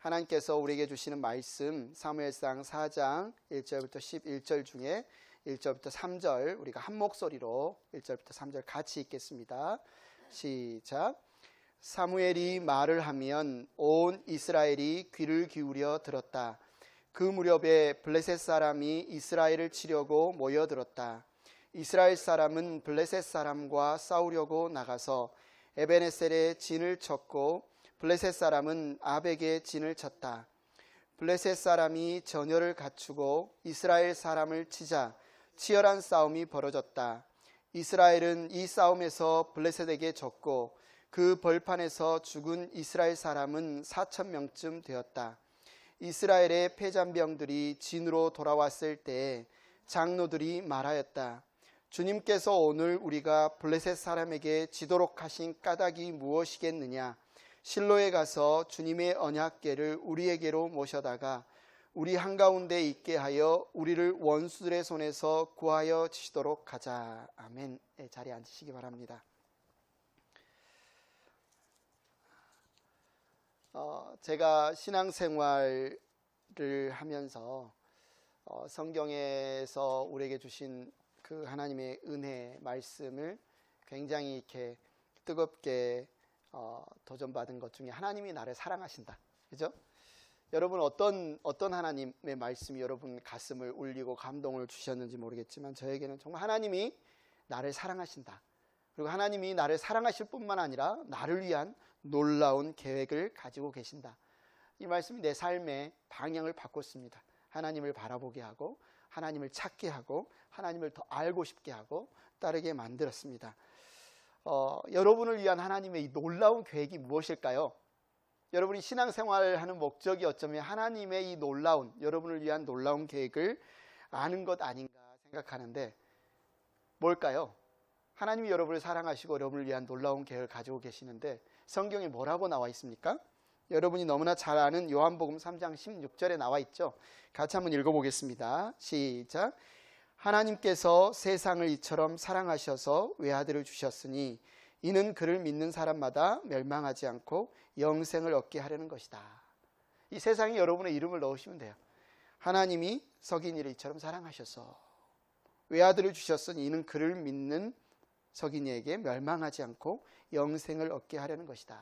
하나님께서 우리에게 주시는 말씀 사무엘상 4장 1절부터 11절 중에 1절부터 3절 우리가 한 목소리로 1절부터 3절 같이 읽겠습니다. 시작. 사무엘이 말을 하면 온 이스라엘이 귀를 기울여 들었다. 그 무렵에 블레셋 사람이 이스라엘을 치려고 모여들었다. 이스라엘 사람은 블레셋 사람과 싸우려고 나가서 에베네셀에 진을 쳤고 블레셋 사람은 아벡에 진을 쳤다. 블레셋 사람이 전열을 갖추고 이스라엘 사람을 치자 치열한 싸움이 벌어졌다. 이스라엘은 이 싸움에서 블레셋에게 졌고 그 벌판에서 죽은 이스라엘 사람은 4,000명쯤 되었다. 이스라엘의 패잔병들이 진으로 돌아왔을 때 장로들이 말하였다. 주님께서 오늘 우리가 블레셋 사람에게 지도록 하신 까닭이 무엇이겠느냐? 실로에 가서 주님의 언약궤를 우리에게로 모셔다가 우리 한가운데 있게 하여 우리를 원수들의 손에서 구하여 주시도록 하자. 아멘. 네, 자리에 앉으시기 바랍니다. 제가 신앙생활을 하면서 성경에서 우리에게 주신 그 하나님의 은혜 말씀을 굉장히 이렇게 뜨겁게 도전받은 것 중에 하나님이 나를 사랑하신다. 그죠? 여러분 어떤 하나님의 말씀이 여러분 가슴을 울리고 감동을 주셨는지 모르겠지만 저에게는 정말 하나님이 나를 사랑하신다. 그리고 하나님이 나를 사랑하실 뿐만 아니라 나를 위한 놀라운 계획을 가지고 계신다. 이 말씀이 내 삶의 방향을 바꿨습니다. 하나님을 바라보게 하고 하나님을 찾게 하고 하나님을 더 알고 싶게 하고 따르게 만들었습니다. 여러분을 위한 하나님의 이 놀라운 계획이 무엇일까요? 여러분이 신앙생활을 하는 목적이 어쩌면 하나님의 이 놀라운 여러분을 위한 놀라운 계획을 아는 것 아닌가 생각하는데 뭘까요? 하나님이 여러분을 사랑하시고 여러분을 위한 놀라운 계획을 가지고 계시는데 성경에 뭐라고 나와 있습니까? 여러분이 너무나 잘 아는 요한복음 3장 16절에 나와 있죠. 같이 한번 읽어보겠습니다. 시작. 하나님께서 세상을 이처럼 사랑하셔서 외아들을 주셨으니 이는 그를 믿는 사람마다 멸망하지 않고 영생을 얻게 하려는 것이다. 이 세상에 여러분의 이름을 넣으시면 돼요. 하나님이 석인이를 이처럼 사랑하셔서 외아들을 주셨으니 이는 그를 믿는 석인이에게 멸망하지 않고 영생을 얻게 하려는 것이다.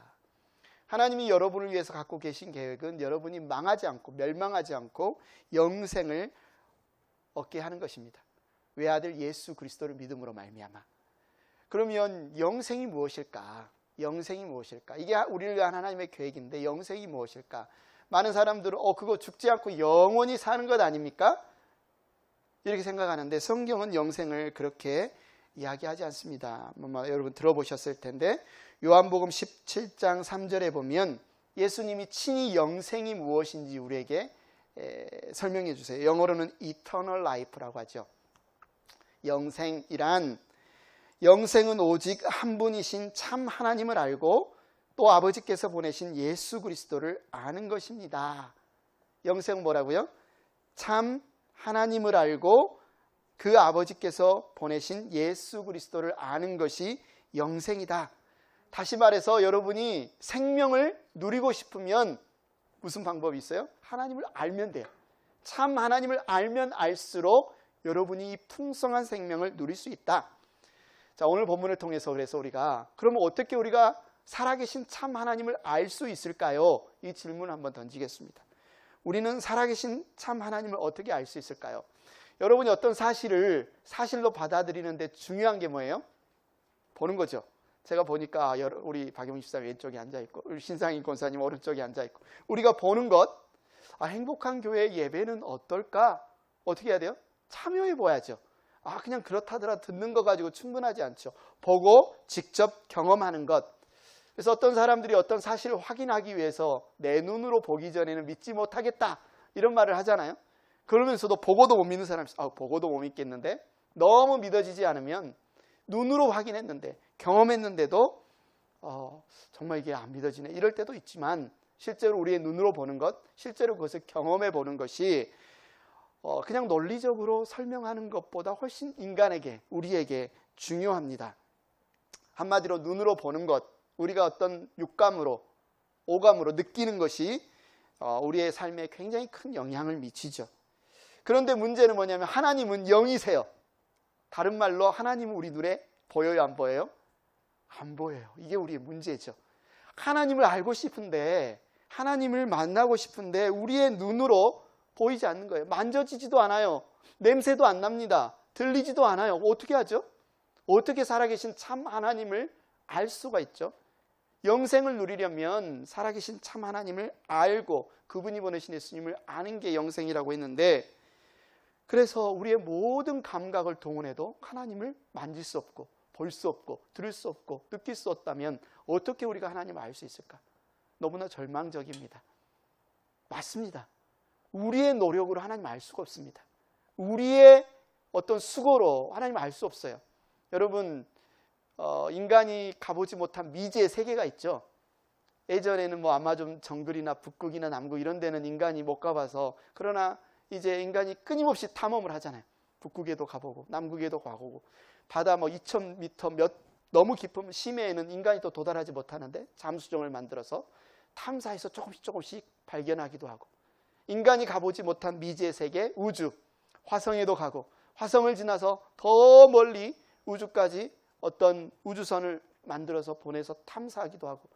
하나님이 여러분을 위해서 갖고 계신 계획은 여러분이 망하지 않고 멸망하지 않고 영생을 얻게 하는 것입니다. 외아들 예수 그리스도를 믿음으로 말미암아. 그러면 영생이 무엇일까? 영생이 무엇일까? 이게 우리를 위한 하나님의 계획인데 영생이 무엇일까? 많은 사람들은 그거 죽지 않고 영원히 사는 것 아닙니까? 이렇게 생각하는데 성경은 영생을 그렇게 이야기하지 않습니다. 여러분 들어보셨을 텐데 요한복음 17장 3절에 보면 예수님이 친히 영생이 무엇인지 우리에게 설명해 주세요. 영어로는 eternal life라고 하죠. 영생은 오직 한 분이신 참 하나님을 알고 또 아버지께서 보내신 예수 그리스도를 아는 것입니다. 영생은 뭐라고요? 참 하나님을 알고 그 아버지께서 보내신 예수 그리스도를 아는 것이 영생이다. 다시 말해서 여러분이 생명을 누리고 싶으면 무슨 방법이 있어요? 하나님을 알면 돼요. 참 하나님을 알면 알수록 여러분이 풍성한 생명을 누릴 수 있다. 자, 오늘 본문을 통해서 그래서 그러면 어떻게 우리가 살아계신 참 하나님을 알 수 있을까요? 이 질문을 한번 던지겠습니다. 우리는 살아계신 참 하나님을 어떻게 알 수 있을까요? 여러분이 어떤 사실을 사실로 받아들이는데 중요한 게 뭐예요? 보는 거죠. 제가 보니까 우리 박영민 집사님 왼쪽에 앉아있고 우리 신상인 권사님 오른쪽에 앉아있고 우리가 보는 것, 행복한 교회 예배는 어떨까? 어떻게 해야 돼요? 참여해 봐야죠. 그냥 그렇다더라 듣는 거 가지고 충분하지 않죠. 보고 직접 경험하는 것. 그래서 어떤 사람들이 어떤 사실을 확인하기 위해서 내 눈으로 보기 전에는 믿지 못하겠다 이런 말을 하잖아요. 그러면서도 보고도 못 믿는 사람이 있어요. 보고도 못 믿겠는데 너무 믿어지지 않으면 눈으로 확인했는데 경험했는데도 정말 이게 안 믿어지네 이럴 때도 있지만 실제로 우리의 눈으로 보는 것, 실제로 그것을 경험해 보는 것이 그냥 논리적으로 설명하는 것보다 훨씬 인간에게 우리에게 중요합니다. 한마디로 눈으로 보는 것, 우리가 어떤 육감으로 오감으로 느끼는 것이 우리의 삶에 굉장히 큰 영향을 미치죠. 그런데 문제는 뭐냐면 하나님은 영이세요. 다른 말로 하나님은 우리 눈에 보여요, 안 보여요? 안 보여요. 이게 우리의 문제죠. 하나님을 알고 싶은데, 하나님을 만나고 싶은데 우리의 눈으로 보이지 않는 거예요. 만져지지도 않아요. 냄새도 안 납니다. 들리지도 않아요. 어떻게 하죠? 어떻게 살아계신 참 하나님을 알 수가 있죠? 영생을 누리려면 살아계신 참 하나님을 알고 그분이 보내신 예수님을 아는 게 영생이라고 했는데, 그래서 우리의 모든 감각을 동원해도 하나님을 만질 수 없고 볼 수 없고 들을 수 없고 느낄 수 없다면 어떻게 우리가 하나님을 알 수 있을까? 너무나 절망적입니다. 맞습니다. 우리의 노력으로 하나님을 알 수가 없습니다. 우리의 어떤 수고로 하나님을 알 수 없어요. 여러분, 인간이 가보지 못한 미지의 세계가 있죠. 예전에는 뭐 아마존 정글이나 북극이나 남극 이런 데는 인간이 못 가봐서, 그러나 이제 인간이 끊임없이 탐험을 하잖아요. 북극에도 가보고 남극에도 가보고, 바다 뭐 2000m 너무 깊은 심해에는 인간이 또 도달하지 못하는데 잠수정을 만들어서 탐사해서 조금씩 발견하기도 하고, 인간이 가보지 못한 미지의 세계 우주, 화성에도 가고, 화성을 지나서 더 멀리 우주까지 어떤 우주선을 만들어서 보내서 탐사하기도 하고,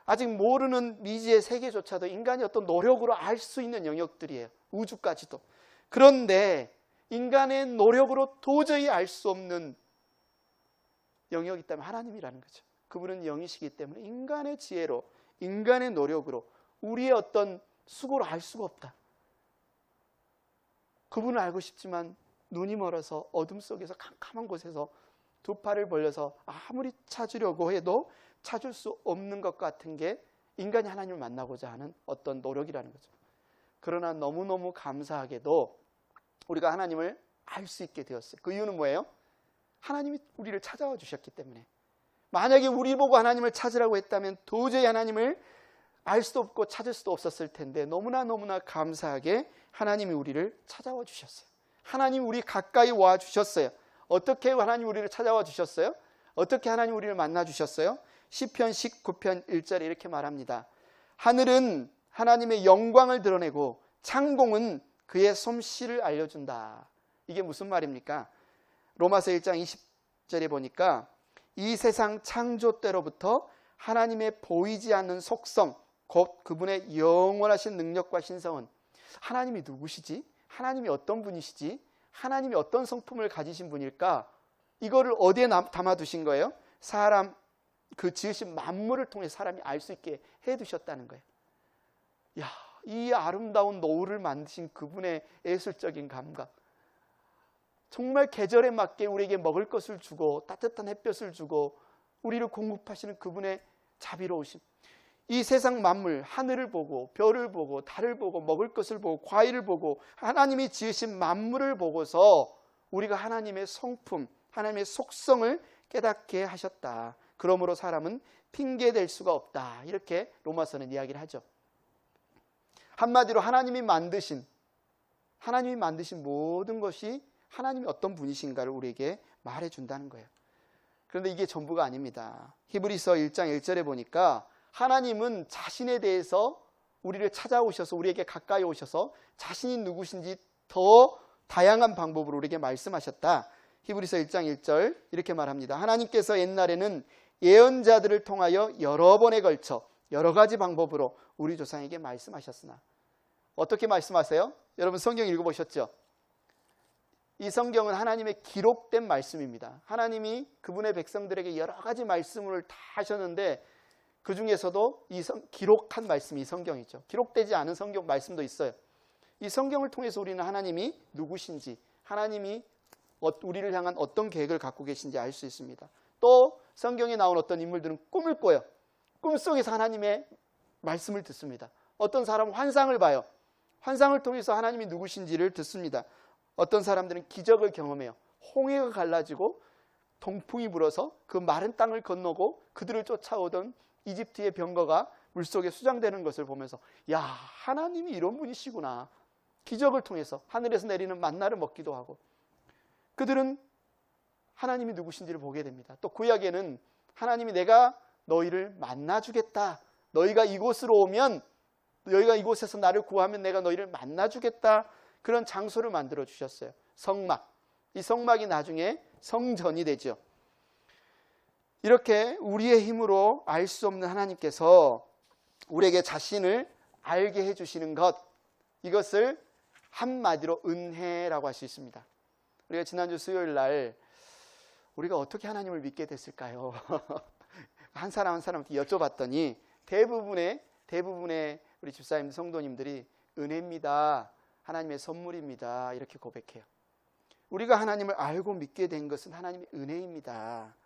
아직 모르는 미지의 세계조차도 인간이 어떤 노력으로 알 수 있는 영역들이에요. 우주까지도. 그런데 인간의 노력으로 도저히 알 수 없는 영역이 있다면 하나님이라는 거죠. 그분은 영이시기 때문에 인간의 지혜로, 인간의 노력으로, 우리의 어떤 수고로 알 수가 없다. 그분을 알고 싶지만 눈이 멀어서 어둠 속에서 캄캄한 곳에서 두 팔을 벌려서 아무리 찾으려고 해도 찾을 수 없는 것 같은 게 인간이 하나님을 만나고자 하는 어떤 노력이라는 거죠. 그러나 너무너무 감사하게도 우리가 하나님을 알 수 있게 되었어요. 그 이유는 뭐예요? 하나님이 우리를 찾아와 주셨기 때문에. 만약에 우리 보고 하나님을 찾으라고 했다면 도저히 하나님을 알 수도 없고 찾을 수도 없었을 텐데, 너무나 감사하게 하나님이 우리를 찾아와 주셨어요. 하나님이 우리 가까이 와 주셨어요. 어떻게 하나님 우리를 찾아와 주셨어요? 어떻게 하나님 우리를 만나 주셨어요? 시편 19편 1절에 이렇게 말합니다. 하늘은 하나님의 영광을 드러내고 창공은 그의 솜씨를 알려준다. 이게 무슨 말입니까? 로마서 1장 20절에 보니까 이 세상 창조 때로부터 하나님의 보이지 않는 속성, 곧 그분의 영원하신 능력과 신성은, 하나님이 누구시지? 하나님이 어떤 분이시지? 하나님이 어떤 성품을 가지신 분일까? 이거를 어디에 담아두신 거예요? 사람, 그 지으신 만물을 통해 사람이 알 수 있게 해두셨다는 거예요. 야, 이 아름다운 노을을 만드신 그분의 예술적인 감각, 정말 계절에 맞게 우리에게 먹을 것을 주고 따뜻한 햇볕을 주고 우리를 공급하시는 그분의 자비로우심, 이 세상 만물, 하늘을 보고 별을 보고 달을 보고 먹을 것을 보고 과일을 보고 하나님이 지으신 만물을 보고서 우리가 하나님의 성품, 하나님의 속성을 깨닫게 하셨다. 그러므로 사람은 핑계댈 수가 없다. 이렇게 로마서는 이야기를 하죠. 한마디로 하나님이 만드신 모든 것이 하나님이 어떤 분이신가를 우리에게 말해준다는 거예요. 그런데 이게 전부가 아닙니다. 히브리서 1장 1절에 보니까 하나님은 자신에 대해서 우리를 찾아오셔서 우리에게 가까이 오셔서 자신이 누구신지 더 다양한 방법으로 우리에게 말씀하셨다. 히브리서 1장 1절 이렇게 말합니다. 하나님께서 옛날에는 예언자들을 통하여 여러 번에 걸쳐 여러 가지 방법으로 우리 조상에게 말씀하셨으나, 어떻게 말씀하세요? 여러분 성경 읽어보셨죠? 이 성경은 하나님의 기록된 말씀입니다. 하나님이 그분의 백성들에게 여러 가지 말씀을 다 하셨는데 그 중에서도 기록한 말씀이 이 성경이죠. 기록되지 않은 성경 말씀도 있어요. 이 성경을 통해서 우리는 하나님이 누구신지, 하나님이 우리를 향한 어떤 계획을 갖고 계신지 알 수 있습니다. 또 성경에 나온 어떤 인물들은 꿈을 꿔요. 꿈속에서 하나님의 말씀을 듣습니다. 어떤 사람은 환상을 봐요. 환상을 통해서 하나님이 누구신지를 듣습니다. 어떤 사람들은 기적을 경험해요. 홍해가 갈라지고 동풍이 불어서 그 마른 땅을 건너고 그들을 쫓아오던 이집트의 병거가 물속에 수장되는 것을 보면서, 야, 하나님이 이런 분이시구나. 기적을 통해서 하늘에서 내리는 만나를 먹기도 하고, 그들은 하나님이 누구신지를 보게 됩니다. 또 구약에는 하나님이 내가 너희를 만나주겠다. 너희가 이곳으로 오면 너희가 이곳에서 나를 구하면 내가 너희를 만나주겠다. 그런 장소를 만들어 주셨어요. 성막. 이 성막이 나중에 성전이 되죠. 이렇게 우리의 힘으로 알 수 없는 하나님께서 우리에게 자신을 알게 해주시는 것, 이것을 한마디로 은혜라고 할 수 있습니다. 우리가 지난주 수요일 날 우리가 어떻게 하나님을 믿게 됐을까요? 한 사람 한 사람한테 여쭤봤더니 대부분의 우리 집사님 성도님들이 은혜입니다, 하나님의 선물입니다, 이렇게 고백해요. 우리가 하나님을 알고 믿게 된 것은 하나님의 은혜입니다.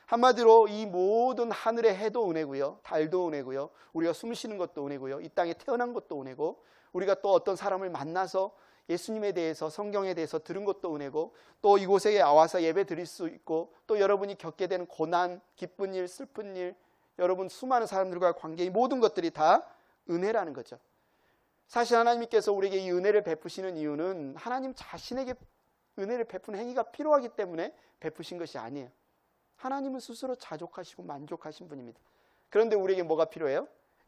한마디로 이 모든 하늘의 해도 은혜고요, 달도 은혜고요, 우리가 숨 쉬는 것도 은혜고요, 이 땅에 태어난 것도 은혜고, 우리가 또 어떤 사람을 만나서 예수님에 대해서, 성경에 대해서 들은 것도 은혜고, 또 이곳에 와서 예배 드릴 수 있고, 또 여러분이 겪게 되는 고난, 기쁜 일, 슬픈 일, 여러분 수많은 사람들과의 관계, 이 모든 것들이 다 은혜라는 거죠. 사실 하나님께서 우리에게 이 은혜를 베푸시는 이유는 하나님 자신에게 은혜를 베푸는 행위가 필요하기 때문에 베푸신 것이 아니에요. 하나님은 스스로 자족하시고 만족하신 분입니다. 그런데 우리에게 뭐가 필요해요?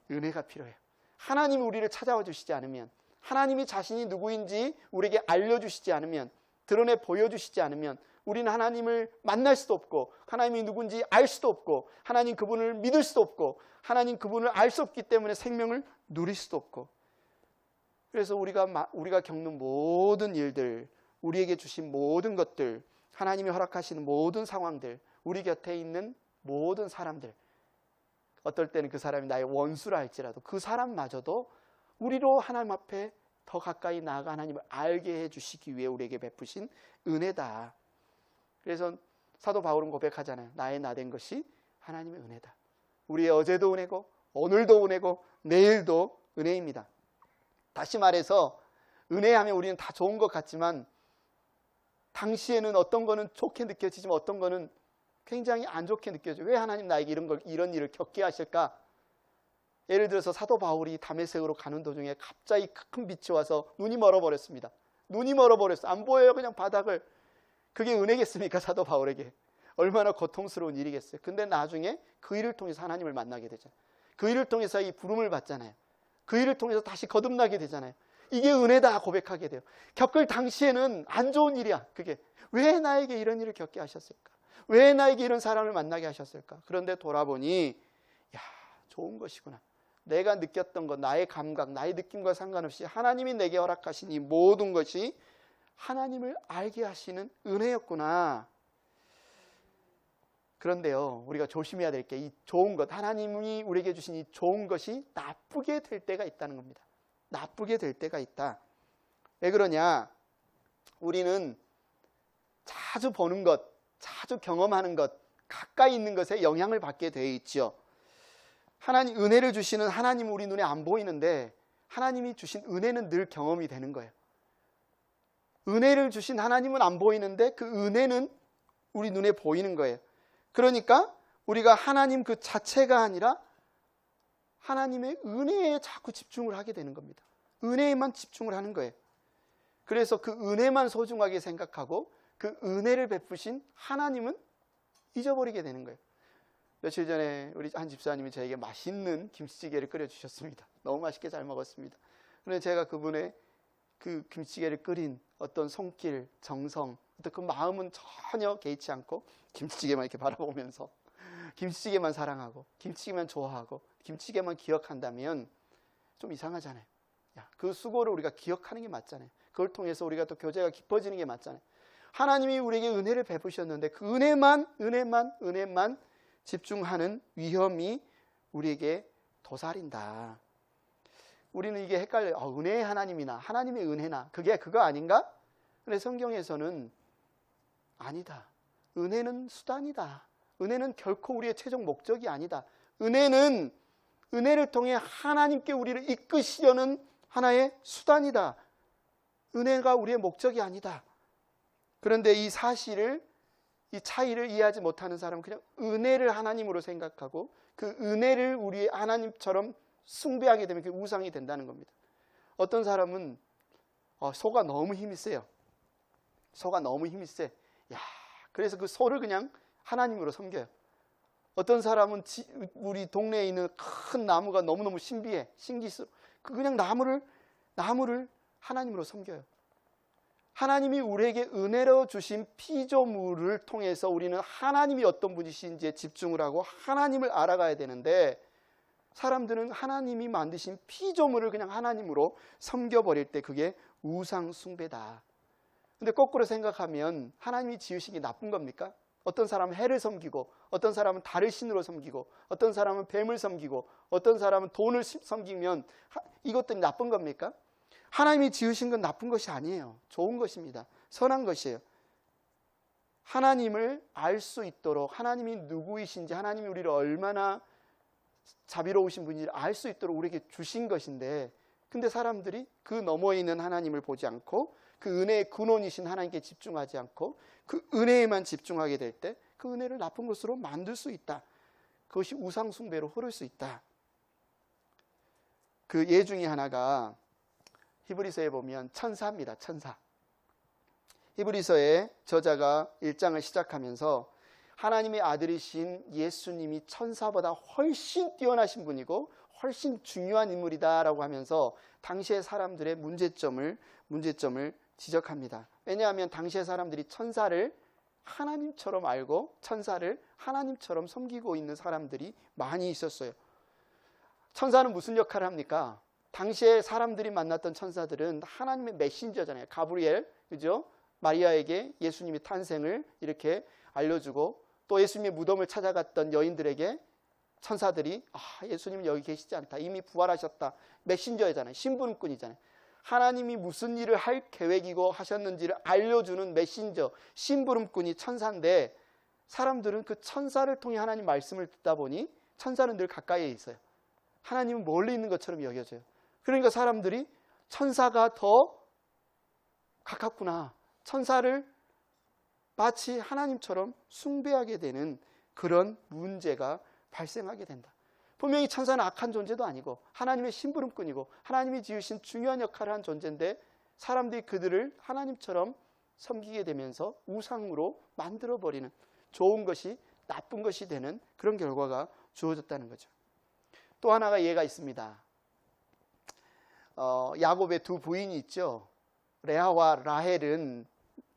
은혜가 필요해요. 하나님이 우리를 찾아와 주시지 않으면, 하나님이 자신이 누구인지 우리에게 알려주시지 않으면, 드러내 보여주시지 않으면 우리는 하나님을 만날 수도 없고, 하나님이 누군지 알 수도 없고, 하나님 그분을 믿을 수도 없고, 하나님 그분을 알 수 없기 때문에 생명을 누릴 수도 없고, 그래서 우리가 겪는 모든 일들, 우리에게 주신 모든 것들, 하나님이 허락하시는 모든 상황들, 우리 곁에 있는 모든 사람들, 어떨 때는 그 사람이 나의 원수라 할지라도 그 사람마저도 우리로 하나님 앞에 더 가까이 나아가 하나님을 알게 해주시기 위해 우리에게 베푸신 은혜다. 그래서 사도 바울은 고백하잖아요. 나의 나 된 것이 하나님의 은혜다. 우리의 어제도 은혜고 오늘도 은혜고 내일도 은혜입니다. 다시 말해서 은혜하면 우리는 다 좋은 것 같지만, 당시에는 어떤 거는 좋게 느껴지지만 어떤 거는 굉장히 안 좋게 느껴져요. 왜 하나님 나에게 이런 일을 겪게 하실까? 예를 들어서 사도 바울이 다메섹으로 가는 도중에 갑자기 큰 빛이 와서 눈이 멀어버렸습니다. 눈이 멀어버렸어요. 안 보여요, 그냥 바닥을. 그게 은혜겠습니까? 사도 바울에게 얼마나 고통스러운 일이겠어요. 근데 나중에 그 일을 통해서 하나님을 만나게 되잖아요. 그 일을 통해서 이 부름을 받잖아요. 그 일을 통해서 다시 거듭나게 되잖아요. 이게 은혜다 고백하게 돼요. 겪을 당시에는 안 좋은 일이야. 그게 왜 나에게 이런 일을 겪게 하셨을까? 왜 나에게 이런 사람을 만나게 하셨을까? 그런데 돌아보니 야, 좋은 것이구나. 내가 느꼈던 것, 나의 감각, 나의 느낌과 상관없이 하나님이 내게 허락하신 이 모든 것이 하나님을 알게 하시는 은혜였구나. 그런데요, 우리가 조심해야 될 게, 이 좋은 것, 하나님이 우리에게 주신 이 좋은 것이 나쁘게 될 때가 있다는 겁니다. 나쁘게 될 때가 있다. 왜 그러냐? 우리는 자주 보는 것, 자주 경험하는 것, 가까이 있는 것에 영향을 받게 되어 있죠. 하나님, 은혜를 주시는 하나님은 우리 눈에 안 보이는데 하나님이 주신 은혜는 늘 경험이 되는 거예요. 은혜를 주신 하나님은 안 보이는데 그 은혜는 우리 눈에 보이는 거예요. 그러니까 우리가 하나님 그 자체가 아니라 하나님의 은혜에 자꾸 집중을 하게 되는 겁니다. 은혜에만 집중을 하는 거예요. 그래서 그 은혜만 소중하게 생각하고 그 은혜를 베푸신 하나님은 잊어버리게 되는 거예요. 며칠 전에 우리 한 집사님이 저에게 맛있는 김치찌개를 끓여주셨습니다. 너무 맛있게 잘 먹었습니다. 그런데 제가 그분의 그 김치찌개를 끓인 어떤 손길, 정성, 어떤 그 마음은 전혀 개의치 않고 김치찌개만 이렇게 바라보면서 김치찌개만 사랑하고 김치찌개만 좋아하고 김치찌개만 기억한다면 좀 이상하잖아요. 그 수고를 우리가 기억하는 게 맞잖아요. 그걸 통해서 우리가 또 교제가 깊어지는 게 맞잖아요. 하나님이 우리에게 은혜를 베푸셨는데 그 은혜만 집중하는 위험이 우리에게 도사린다. 우리는 이게 헷갈려요. 은혜의 하나님이나 하나님의 은혜나 그게 그거 아닌가? 근데 성경에서는 아니다. 은혜는 수단이다. 은혜는 결코 우리의 최종 목적이 아니다. 은혜를 통해 하나님께 우리를 이끄시려는 하나의 수단이다. 은혜가 우리의 목적이 아니다. 그런데 이 사실을, 이 차이를 이해하지 못하는 사람은 그냥 은혜를 하나님으로 생각하고 그 은혜를 우리의 하나님처럼 숭배하게 되면 그게 우상이 된다는 겁니다. 어떤 사람은 소가 너무 힘이 세요. 소가 너무 힘이 세. 그래서 그 소를 그냥 하나님으로 섬겨요. 어떤 사람은 우리 동네에 있는 큰 나무가 너무너무 신비해. 신기스러워. 그냥 나무를 하나님으로 섬겨요. 하나님이 우리에게 은혜로 주신 피조물을 통해서 우리는 하나님이 어떤 분이신지에 집중을 하고 하나님을 알아가야 되는데, 사람들은 하나님이 만드신 피조물을 그냥 하나님으로 섬겨버릴 때 그게 우상 숭배다. 근데 거꾸로 생각하면 하나님이 지으신 게 나쁜 겁니까? 어떤 사람은 해를 섬기고, 어떤 사람은 달을 신으로 섬기고, 어떤 사람은 뱀을 섬기고, 어떤 사람은 돈을 섬기면 이것들이 나쁜 겁니까? 하나님이 지으신 건 나쁜 것이 아니에요. 좋은 것입니다. 선한 것이에요. 하나님을 알 수 있도록, 하나님이 누구이신지, 하나님이 우리를 얼마나 자비로우신 분인지를 알 수 있도록 우리에게 주신 것인데, 근데 사람들이 그 너머에 있는 하나님을 보지 않고 그 은혜의 근원이신 하나님께 집중하지 않고 그 은혜에만 집중하게 될 때 그 은혜를 나쁜 것으로 만들 수 있다. 그것이 우상 숭배로 흐를 수 있다. 그 예 중에 하나가 히브리서에 보면 천사입니다. 천사. 히브리서의 저자가 1장을 시작하면서 하나님의 아들이신 예수님이 천사보다 훨씬 뛰어나신 분이고 훨씬 중요한 인물이다라고 하면서 당시의 사람들의 문제점을 지적합니다. 왜냐하면 당시의 사람들이 천사를 하나님처럼 알고 천사를 하나님처럼 섬기고 있는 사람들이 많이 있었어요. 천사는 무슨 역할을 합니까? 당시에 사람들이 만났던 천사들은 하나님의 메신저잖아요. 가브리엘, 그죠? 마리아에게 예수님의 탄생을 이렇게 알려주고, 또 예수님의 무덤을 찾아갔던 여인들에게 천사들이 예수님은 여기 계시지 않다, 이미 부활하셨다, 메신저잖아요. 심부름꾼이잖아요. 하나님이 무슨 일을 할 계획이고 하셨는지를 알려주는 메신저, 심부름꾼이 천사인데, 사람들은 그 천사를 통해 하나님 말씀을 듣다 보니 천사는 늘 가까이에 있어요. 하나님은 멀리 있는 것처럼 여겨져요. 그러니까 사람들이 천사가 더 가깝구나, 천사를 마치 하나님처럼 숭배하게 되는 그런 문제가 발생하게 된다. 분명히 천사는 악한 존재도 아니고 하나님의 심부름꾼이고 하나님이 지으신 중요한 역할을 한 존재인데, 사람들이 그들을 하나님처럼 섬기게 되면서 우상으로 만들어버리는, 좋은 것이 나쁜 것이 되는 그런 결과가 주어졌다는 거죠. 또 하나가 예가 있습니다. 야곱의 두 부인이 있죠. 레아와 라헬은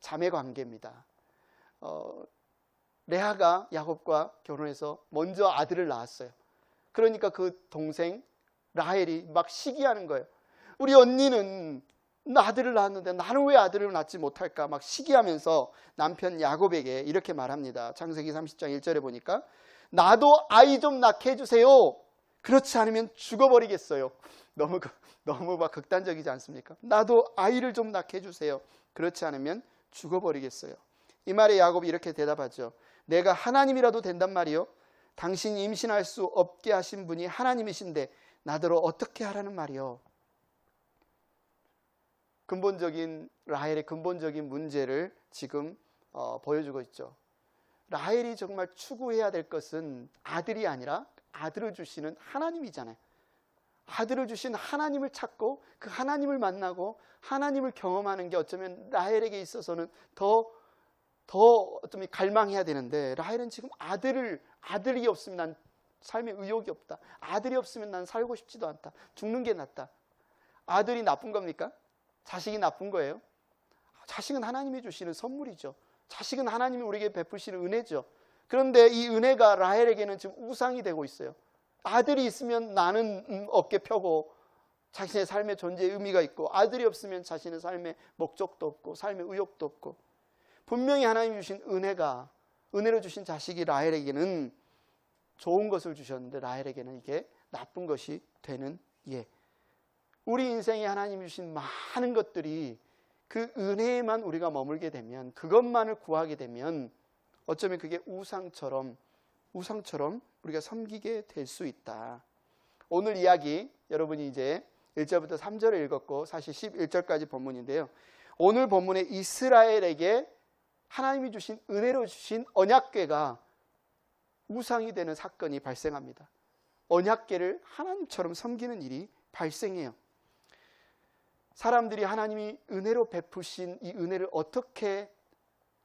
자매 관계입니다. 레아가 야곱과 결혼해서 먼저 아들을 낳았어요. 그러니까 그 동생 라헬이 막 시기하는 거예요. 우리 언니는 아들을 낳았는데 나는 왜 아들을 낳지 못할까? 막 시기하면서 남편 야곱에게 이렇게 말합니다. 창세기 30장 1절에 보니까 나도 아이 좀 낳게 해주세요. 그렇지 않으면 죽어버리겠어요. 너무 막 극단적이지 않습니까? 나도 아이를 좀 낳게 해주세요. 그렇지 않으면 죽어버리겠어요. 이 말에 야곱이 이렇게 대답하죠. 내가 하나님이라도 된단 말이요? 당신이 임신할 수 없게 하신 분이 하나님이신데 나더러 어떻게 하라는 말이요? 근본적인, 라헬의 근본적인 문제를 지금 보여주고 있죠. 라헬이 정말 추구해야 될 것은 아들이 아니라 아들을 주시는 하나님이잖아요. 아들을 주신 하나님을 찾고 그 하나님을 만나고 하나님을 경험하는 게 어쩌면 라헬에게 있어서는 더 어쩌면 갈망해야 되는데, 라헬은 지금 아들이 없으면 난 삶에 의욕이 없다, 아들이 없으면 난 살고 싶지도 않다, 죽는 게 낫다. 아들이 나쁜 겁니까? 자식이 나쁜 거예요? 자식은 하나님이 주시는 선물이죠. 자식은 하나님이 우리에게 베푸시는 은혜죠. 그런데 이 은혜가 라헬에게는 지금 우상이 되고 있어요. 아들이 있으면 나는 어깨 펴고 자신의 삶의 존재의 의미가 있고, 아들이 없으면 자신의 삶의 목적도 없고 삶의 의욕도 없고. 분명히 하나님이 주신 은혜로 주신 자식이 라헬에게는 좋은 것을 주셨는데 라헬에게는 이게 나쁜 것이 되는 예. 우리 인생에 하나님이 주신 많은 것들이 그 은혜에만 우리가 머물게 되면, 그것만을 구하게 되면 어쩌면 그게 우상처럼 우리가 섬기게 될 수 있다. 오늘 이야기 여러분이 이제 1절부터 3절을 읽었고 사실 11절까지 본문인데요. 오늘 본문에 이스라엘에게 하나님이 주신 은혜로 주신 언약궤가 우상이 되는 사건이 발생합니다. 언약궤를 하나님처럼 섬기는 일이 발생해요. 사람들이 하나님이 은혜로 베푸신 이 은혜를 어떻게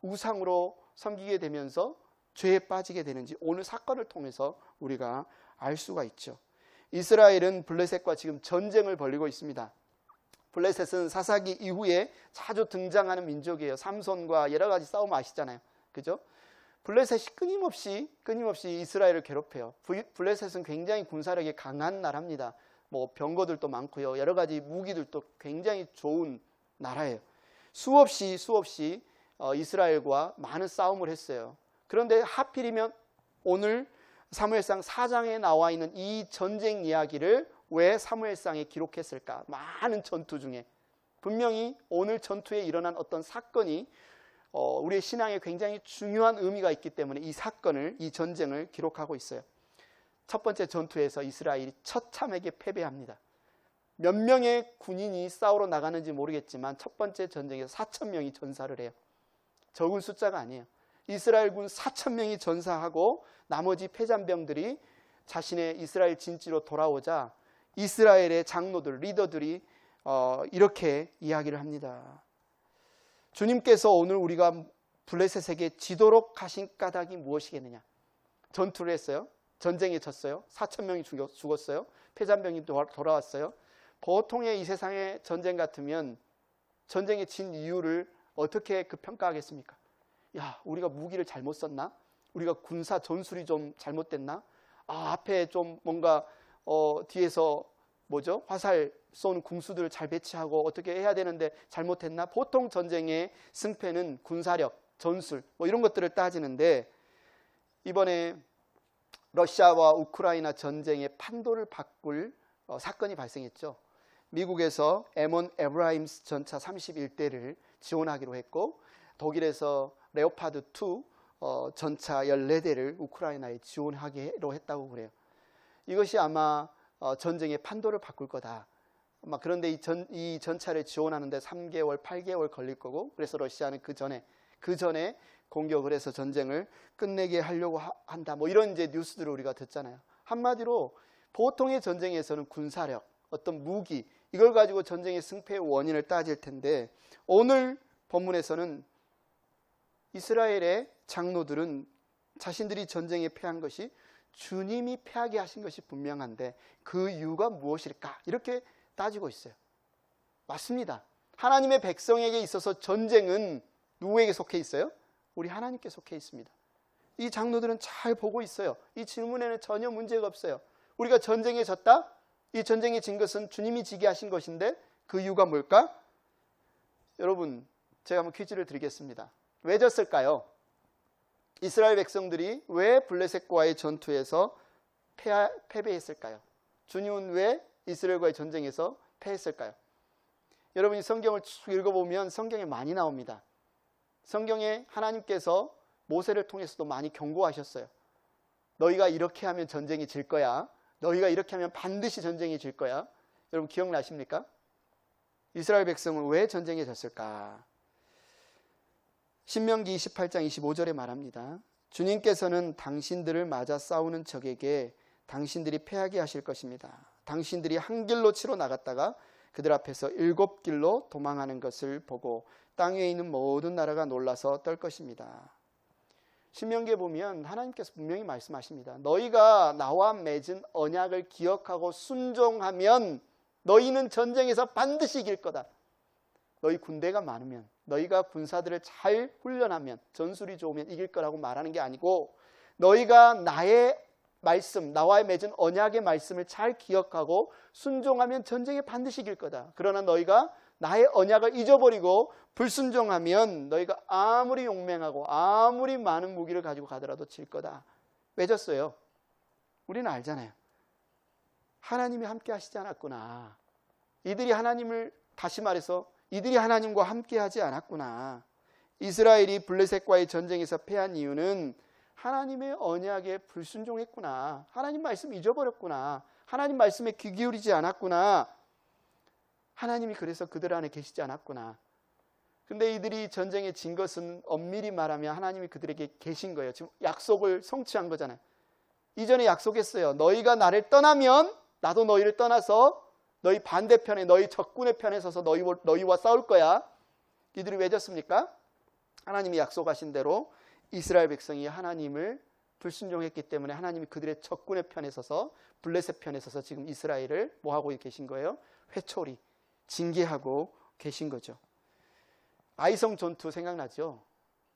우상으로 섬기게 되면서 죄에 빠지게 되는지 오늘 사건을 통해서 우리가 알 수가 있죠. 이스라엘은 블레셋과 지금 전쟁을 벌이고 있습니다. 블레셋은 사사기 이후에 자주 등장하는 민족이에요. 삼손과 여러 가지 싸움 아시잖아요. 그죠? 블레셋이 끊임없이 이스라엘을 괴롭혀요. 블레셋은 굉장히 군사력이 강한 나라입니다. 뭐 병거들도 많고요. 여러 가지 무기들도 굉장히 좋은 나라예요. 수없이 이스라엘과 많은 싸움을 했어요. 그런데 하필이면 오늘 사무엘상 4장에 나와 있는 이 전쟁 이야기를 왜 사무엘상에 기록했을까? 많은 전투 중에 분명히 오늘 전투에 일어난 어떤 사건이 우리의 신앙에 굉장히 중요한 의미가 있기 때문에 이 전쟁을 기록하고 있어요. 첫 번째 전투에서 이스라엘이 처참하게 패배합니다. 몇 명의 군인이 싸우러 나가는지 모르겠지만 첫 번째 전쟁에서 4,000명이 전사를 해요. 적은 숫자가 아니에요. 이스라엘 군 4,000명이 전사하고 나머지 패잔병들이 자신의 이스라엘 진지로 돌아오자 이스라엘의 장로들, 리더들이 이렇게 이야기를 합니다. 주님께서 오늘 우리가 블레셋에게 지도록 하신 까닭이 무엇이겠느냐? 전투를 했어요. 전쟁에 졌어요. 4,000명이 죽었어요. 패잔병이 돌아왔어요. 보통의 이 세상의 전쟁 같으면 전쟁에 진 이유를 어떻게 평가하겠습니까? 야, 우리가 무기를 잘못 썼나? 우리가 군사 전술이 좀 잘못됐나? 앞에 좀 뭔가 뒤에서 화살 쏘는 궁수들을 잘 배치하고 어떻게 해야 되는데 잘못했나? 보통 전쟁의 승패는 군사력, 전술 이런 것들을 따지는데 이번에 러시아와 우크라이나 전쟁의 판도를 바꿀 사건이 발생했죠. 미국에서 M1 에브라임스 전차 31대를 지원하기로 했고 독일에서 레오파드 2 전차 14대를 우크라이나에 지원하기로 했다고 그래요. 이것이 아마 전쟁의 판도를 바꿀 거다. 그런데 이 전차를 지원하는데 3개월, 8개월 걸릴 거고 그래서 러시아는 그 전에 공격을 해서 전쟁을 끝내게 하려고 한다. 이런 이제 뉴스들을 우리가 듣잖아요. 한마디로 보통의 전쟁에서는 군사력, 어떤 무기 이걸 가지고 전쟁의 승패의 원인을 따질 텐데 오늘 본문에서는 이스라엘의 장로들은 자신들이 전쟁에 패한 것이 주님이 패하게 하신 것이 분명한데 그 이유가 무엇일까? 이렇게 따지고 있어요. 맞습니다. 하나님의 백성에게 있어서 전쟁은 누구에게 속해 있어요? 우리 하나님께 속해 있습니다. 이 장로들은 잘 보고 있어요. 이 질문에는 전혀 문제가 없어요. 우리가 전쟁에 졌다? 이 전쟁에 진 것은 주님이 지게 하신 것인데 그 이유가 뭘까? 여러분, 제가 한번 퀴즈를 드리겠습니다. 왜 졌을까요? 이스라엘 백성들이 왜 블레셋과의 전투에서 패배했을까요? 주님은 왜 이스라엘과의 전쟁에서 패했을까요? 여러분이 성경을 쭉 읽어보면 성경에 많이 나옵니다. 성경에 하나님께서 모세를 통해서도 많이 경고하셨어요. 너희가 이렇게 하면 전쟁이 질 거야. 너희가 이렇게 하면 반드시 전쟁이 질 거야. 여러분 기억나십니까? 이스라엘 백성은 왜 전쟁에 졌을까? 신명기 28장 25절에 말합니다. 주님께서는 당신들을 맞아 싸우는 적에게 당신들이 패하게 하실 것입니다. 당신들이 한 길로 치러 나갔다가 그들 앞에서 7길로 도망하는 것을 보고 땅 위에 있는 모든 나라가 놀라서 떨 것입니다. 신명기에 보면 하나님께서 분명히 말씀하십니다. 너희가 나와 맺은 언약을 기억하고 순종하면 너희는 전쟁에서 반드시 이길 거다. 너희 군대가 많으면, 너희가 군사들을 잘 훈련하면, 전술이 좋으면 이길 거라고 말하는 게 아니고 너희가 나의 말씀, 나와의 맺은 언약의 말씀을 잘 기억하고 순종하면 전쟁에 반드시 이길 거다. 그러나 너희가 나의 언약을 잊어버리고 불순종하면 너희가 아무리 용맹하고 아무리 많은 무기를 가지고 가더라도 질 거다. 왜 졌어요? 우리는 알잖아요. 하나님이 함께 하시지 않았구나. 이들이 하나님과 함께 하지 않았구나. 이스라엘이 블레셋과의 전쟁에서 패한 이유는 하나님의 언약에 불순종했구나. 하나님 말씀 잊어버렸구나. 하나님 말씀에 귀 기울이지 않았구나. 하나님이 그래서 그들 안에 계시지 않았구나. 근데 이들이 전쟁에 진 것은 엄밀히 말하면 하나님이 그들에게 계신 거예요. 지금 약속을 성취한 거잖아요. 이전에 약속했어요. 너희가 나를 떠나면 나도 너희를 떠나서 너희 반대편에, 너희 적군의 편에 서서 너희와 싸울 거야. 이들이 왜 졌습니까? 하나님이 약속하신 대로 이스라엘 백성이 하나님을 불순종했기 때문에 하나님이 그들의 적군의 편에 서서 블레셋 편에 서서 지금 이스라엘을 뭐 하고 계신 거예요? 회초리, 징계하고 계신 거죠. 아이성 전투 생각나죠?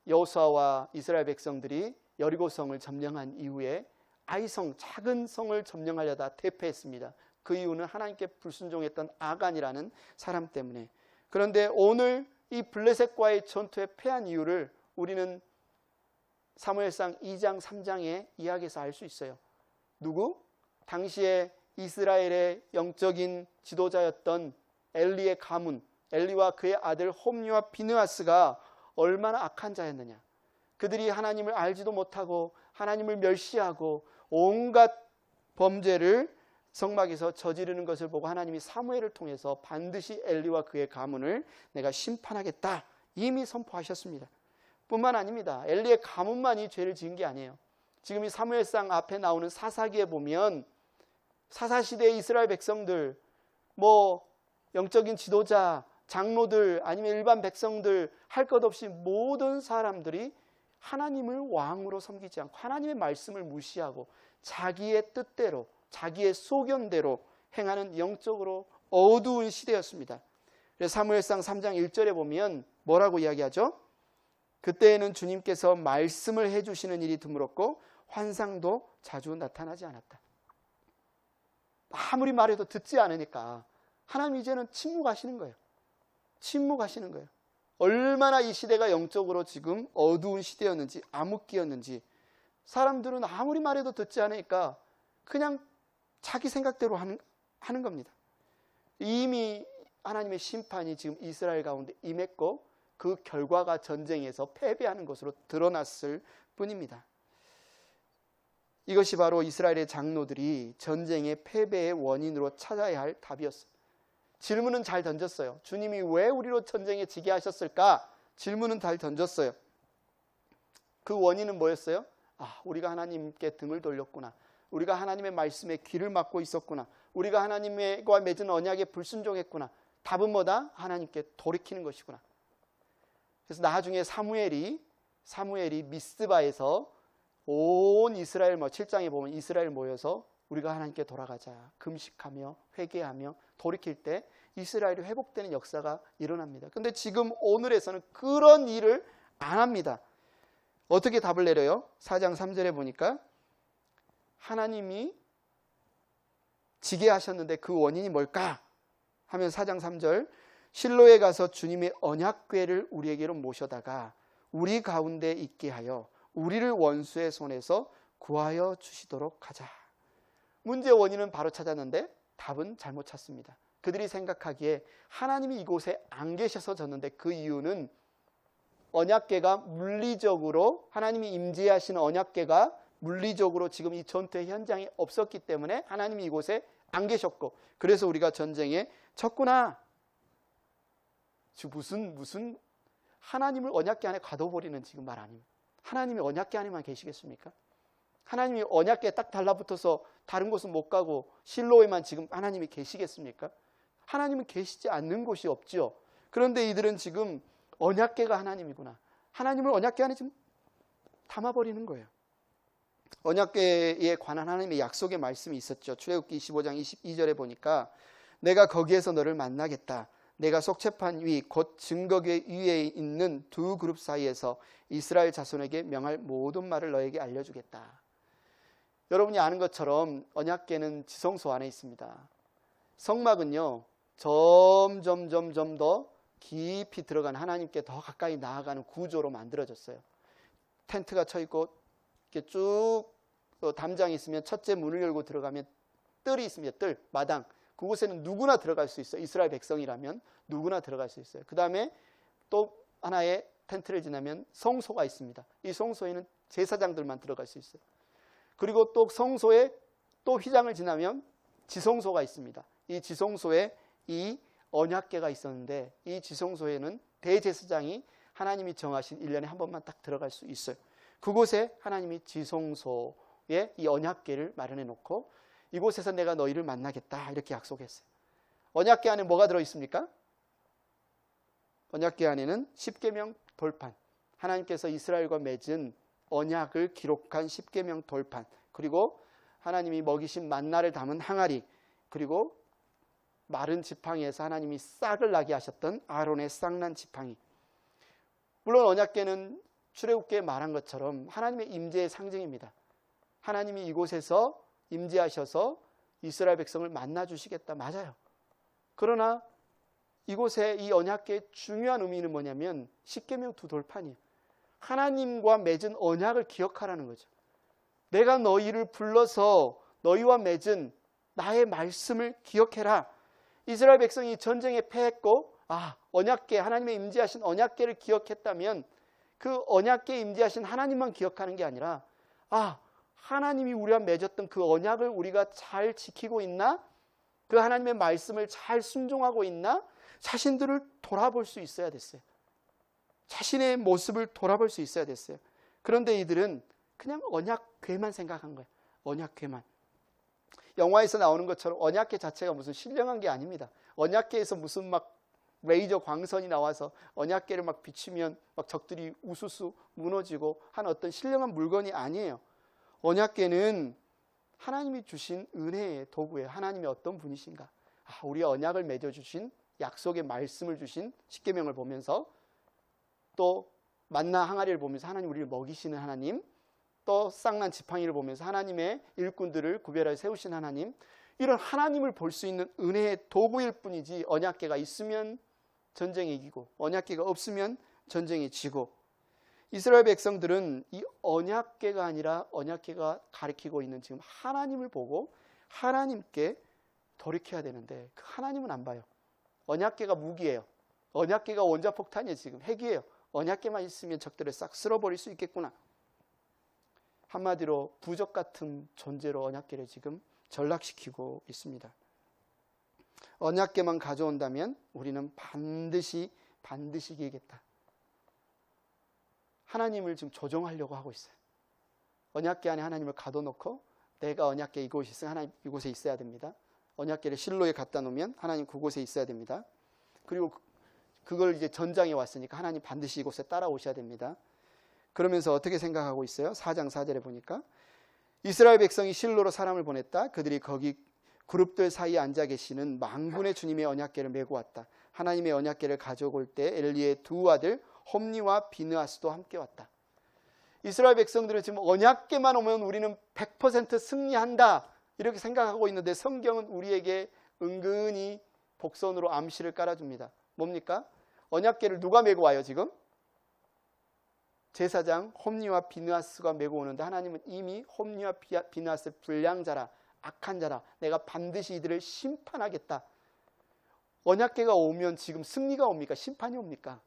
여호수아와 이스라엘 백성들이 여리고성을 점령한 이후에 아이성, 작은 성을 점령하려다 대패했습니다. 그 이유는 하나님께 불순종했던 아간이라는 사람 때문에. 그런데 오늘 이 블레셋과의 전투에 패한 이유를 우리는 사무엘상 2장 3장의 이야기에서 알 수 있어요. 누구? 당시에 이스라엘의 영적인 지도자였던 엘리의 가문, 엘리와 그의 아들 홈리와 비느하스가 얼마나 악한 자였느냐. 그들이 하나님을 알지도 못하고 하나님을 멸시하고 온갖 범죄를 성막에서 저지르는 것을 보고 하나님이 사무엘을 통해서 반드시 엘리와 그의 가문을 내가 심판하겠다 이미 선포하셨습니다. 뿐만 아닙니다. 엘리의 가문만이 죄를 지은 게 아니에요. 지금 이 사무엘상 앞에 나오는 사사기에 보면 사사시대의 이스라엘 백성들, 뭐 영적인 지도자, 장로들 아니면 일반 백성들 할 것 없이 모든 사람들이 하나님을 왕으로 섬기지 않고 하나님의 말씀을 무시하고 자기의 뜻대로 자기의 소견대로 행하는 영적으로 어두운 시대였습니다. 그래서 사무엘상 3장 1절에 보면 뭐라고 이야기하죠? 그때에는 주님께서 말씀을 해주시는 일이 드물었고 환상도 자주 나타나지 않았다. 아무리 말해도 듣지 않으니까 하나님 이제는 침묵하시는 거예요. 침묵하시는 거예요. 얼마나 이 시대가 영적으로 지금 어두운 시대였는지 암흑기였는지 사람들은 아무리 말해도 듣지 않으니까 그냥 자기 생각대로 하는 겁니다. 이미 하나님의 심판이 지금 이스라엘 가운데 임했고 그 결과가 전쟁에서 패배하는 것으로 드러났을 뿐입니다. 이것이 바로 이스라엘의 장로들이 전쟁의 패배의 원인으로 찾아야 할 답이었어요. 질문은 잘 던졌어요. 주님이 왜 우리로 전쟁에 지게 하셨을까? 질문은 잘 던졌어요. 그 원인은 뭐였어요? 우리가 하나님께 등을 돌렸구나. 우리가 하나님의 말씀에 귀를 막고 있었구나. 우리가 하나님과 맺은 언약에 불순종했구나. 답은 뭐다? 하나님께 돌이키는 것이구나. 그래서 나중에 사무엘이 미스바에서 온 이스라엘 7장에 보면 이스라엘 모여서 우리가 하나님께 돌아가자 금식하며 회개하며 돌이킬 때 이스라엘이 회복되는 역사가 일어납니다. 그런데 지금 오늘에서는 그런 일을 안 합니다. 어떻게 답을 내려요? 4장 3절에 보니까 하나님이 지게 하셨는데 그 원인이 뭘까? 하면 4장 3절 실로에 가서 주님의 언약궤를 우리에게로 모셔다가 우리 가운데 있게 하여 우리를 원수의 손에서 구하여 주시도록 하자. 문제의 원인은 바로 찾았는데 답은 잘못 찾습니다. 그들이 생각하기에 하나님이 이곳에 안 계셔서 졌는데 그 이유는 언약궤가 물리적으로 하나님이 임재하시는 언약궤가 물리적으로 지금 이 전투의 현장에 없었기 때문에 하나님이 이곳에 안 계셨고 그래서 우리가 전쟁에 졌구나. 지금 무슨 하나님을 언약궤 안에 가둬버리는 지금 말 아닙니까? 하나님이 언약궤 안에만 계시겠습니까? 하나님이 언약궤에 딱 달라붙어서 다른 곳은 못 가고 실로에만 지금 하나님이 계시겠습니까? 하나님은 계시지 않는 곳이 없지요. 그런데 이들은 지금 언약궤가 하나님이구나. 하나님을 언약궤 안에 지금 담아버리는 거예요. 언약궤에 관한 하나님의 약속의 말씀이 있었죠. 출애굽기 25장 22절에 보니까 내가 거기에서 너를 만나겠다. 내가 속죄판 위 곧 증거궤 위에 있는 두 그룹 사이에서 이스라엘 자손에게 명할 모든 말을 너에게 알려주겠다. 여러분이 아는 것처럼 언약궤는 지성소 안에 있습니다. 성막은요 점점 더 깊이 들어간 하나님께 더 가까이 나아가는 구조로 만들어졌어요. 텐트가 쳐 있고 이렇게 쭉 담장이 있으면 첫째 문을 열고 들어가면 뜰이 있습니다. 뜰, 마당. 그곳에는 누구나 들어갈 수 있어요. 이스라엘 백성이라면 누구나 들어갈 수 있어요. 그 다음에 또 하나의 텐트를 지나면 성소가 있습니다. 이 성소에는 제사장들만 들어갈 수 있어요. 그리고 또 성소에 또 휘장을 지나면 지성소가 있습니다. 이 지성소에 이 언약궤가 있었는데 이 지성소에는 대제사장이 하나님이 정하신 1년에 한 번만 딱 들어갈 수 있어요. 그곳에 하나님이 지성소에 이 언약궤를 마련해 놓고 이곳에서 내가 너희를 만나겠다 이렇게 약속했어요. 언약궤 안에 뭐가 들어있습니까? 언약궤 안에는 십계명 돌판, 하나님께서 이스라엘과 맺은 언약을 기록한 십계명 돌판, 그리고 하나님이 먹이신 만나를 담은 항아리, 그리고 마른 지팡이에서 하나님이 싹을 나게 하셨던 아론의 싹난 지팡이. 물론 언약궤는 출애굽기에 말한 것처럼 하나님의 임재의 상징입니다. 하나님이 이곳에서 임재하셔서 이스라엘 백성을 만나 주시겠다. 맞아요. 그러나 이곳에 이 언약궤의 중요한 의미는 뭐냐면 십계명 두 돌판이에요. 하나님과 맺은 언약을 기억하라는 거죠. 내가 너희를 불러서 너희와 맺은 나의 말씀을 기억해라. 이스라엘 백성이 전쟁에 패했고 언약궤, 하나님의 임재하신 언약궤를 기억했다면 그 언약궤에 임재하신 하나님만 기억하는 게 아니라 하나님이 우리와 맺었던 그 언약을 우리가 잘 지키고 있나? 그 하나님의 말씀을 잘 순종하고 있나? 자신들을 돌아볼 수 있어야 됐어요. 자신의 모습을 돌아볼 수 있어야 됐어요. 그런데 이들은 그냥 언약궤만 생각한 거예요. 언약궤만. 영화에서 나오는 것처럼 언약궤 자체가 무슨 신령한 게 아닙니다. 언약궤에서 무슨 막 레이저 광선이 나와서 언약궤를 막 비추면 막 적들이 우수수 무너지고 한 어떤 신령한 물건이 아니에요. 언약궤는 하나님이 주신 은혜의 도구예요. 하나님이 어떤 분이신가? 우리의 언약을 맺어주신, 약속의 말씀을 주신 십계명을 보면서, 또 만나 항아리를 보면서 하나님 우리를 먹이시는 하나님, 또 쌍난 지팡이를 보면서 하나님의 일꾼들을 구별하여 세우신 하나님, 이런 하나님을 볼 수 있는 은혜의 도구일 뿐이지, 언약궤가 있으면 전쟁이 이기고 언약궤가 없으면 전쟁이 지고, 이스라엘 백성들은 이 언약궤가 아니라 언약궤가 가리키고 있는 지금 하나님을 보고 하나님께 돌이켜야 되는데 그 하나님은 안 봐요. 언약궤가 무기예요. 언약궤가 원자폭탄이에요. 지금 핵이에요. 언약궤만 있으면 적들을 싹 쓸어버릴 수 있겠구나. 한마디로 부적 같은 존재로 언약궤를 지금 전락시키고 있습니다. 언약궤만 가져온다면 우리는 반드시 이기겠다. 하나님을 지금 조종하려고 하고 있어요. 언약궤 안에 하나님을 가둬놓고 내가 언약궤 이곳에 있으면 하나님 이곳에 있어야 됩니다. 언약궤를 실로에 갖다 놓으면 하나님 그곳에 있어야 됩니다. 그리고 그걸 이제 전장에 왔으니까 하나님 반드시 이곳에 따라오셔야 됩니다. 그러면서 어떻게 생각하고 있어요? 4장 4절에 보니까 이스라엘 백성이 실로로 사람을 보냈다. 그들이 거기 그룹들 사이에 앉아 계시는 만군의 주님의 언약궤를 메고 왔다. 하나님의 언약궤를 가져올 때 엘리의 두 아들 홈니와 비느하스도 함께 왔다. 이스라엘 백성들은 지금 언약궤만 오면 우리는 100% 승리한다 이렇게 생각하고 있는데, 성경은 우리에게 은근히 복선으로 암시를 깔아줍니다. 뭡니까? 언약궤를 누가 메고 와요 지금? 제사장 홈니와 비느하스가 메고 오는데, 하나님은 이미 홈니와 비느하스 불량자라, 악한 자라, 내가 반드시 이들을 심판하겠다. 언약궤가 오면 지금 승리가 옵니까? 심판이 옵니까?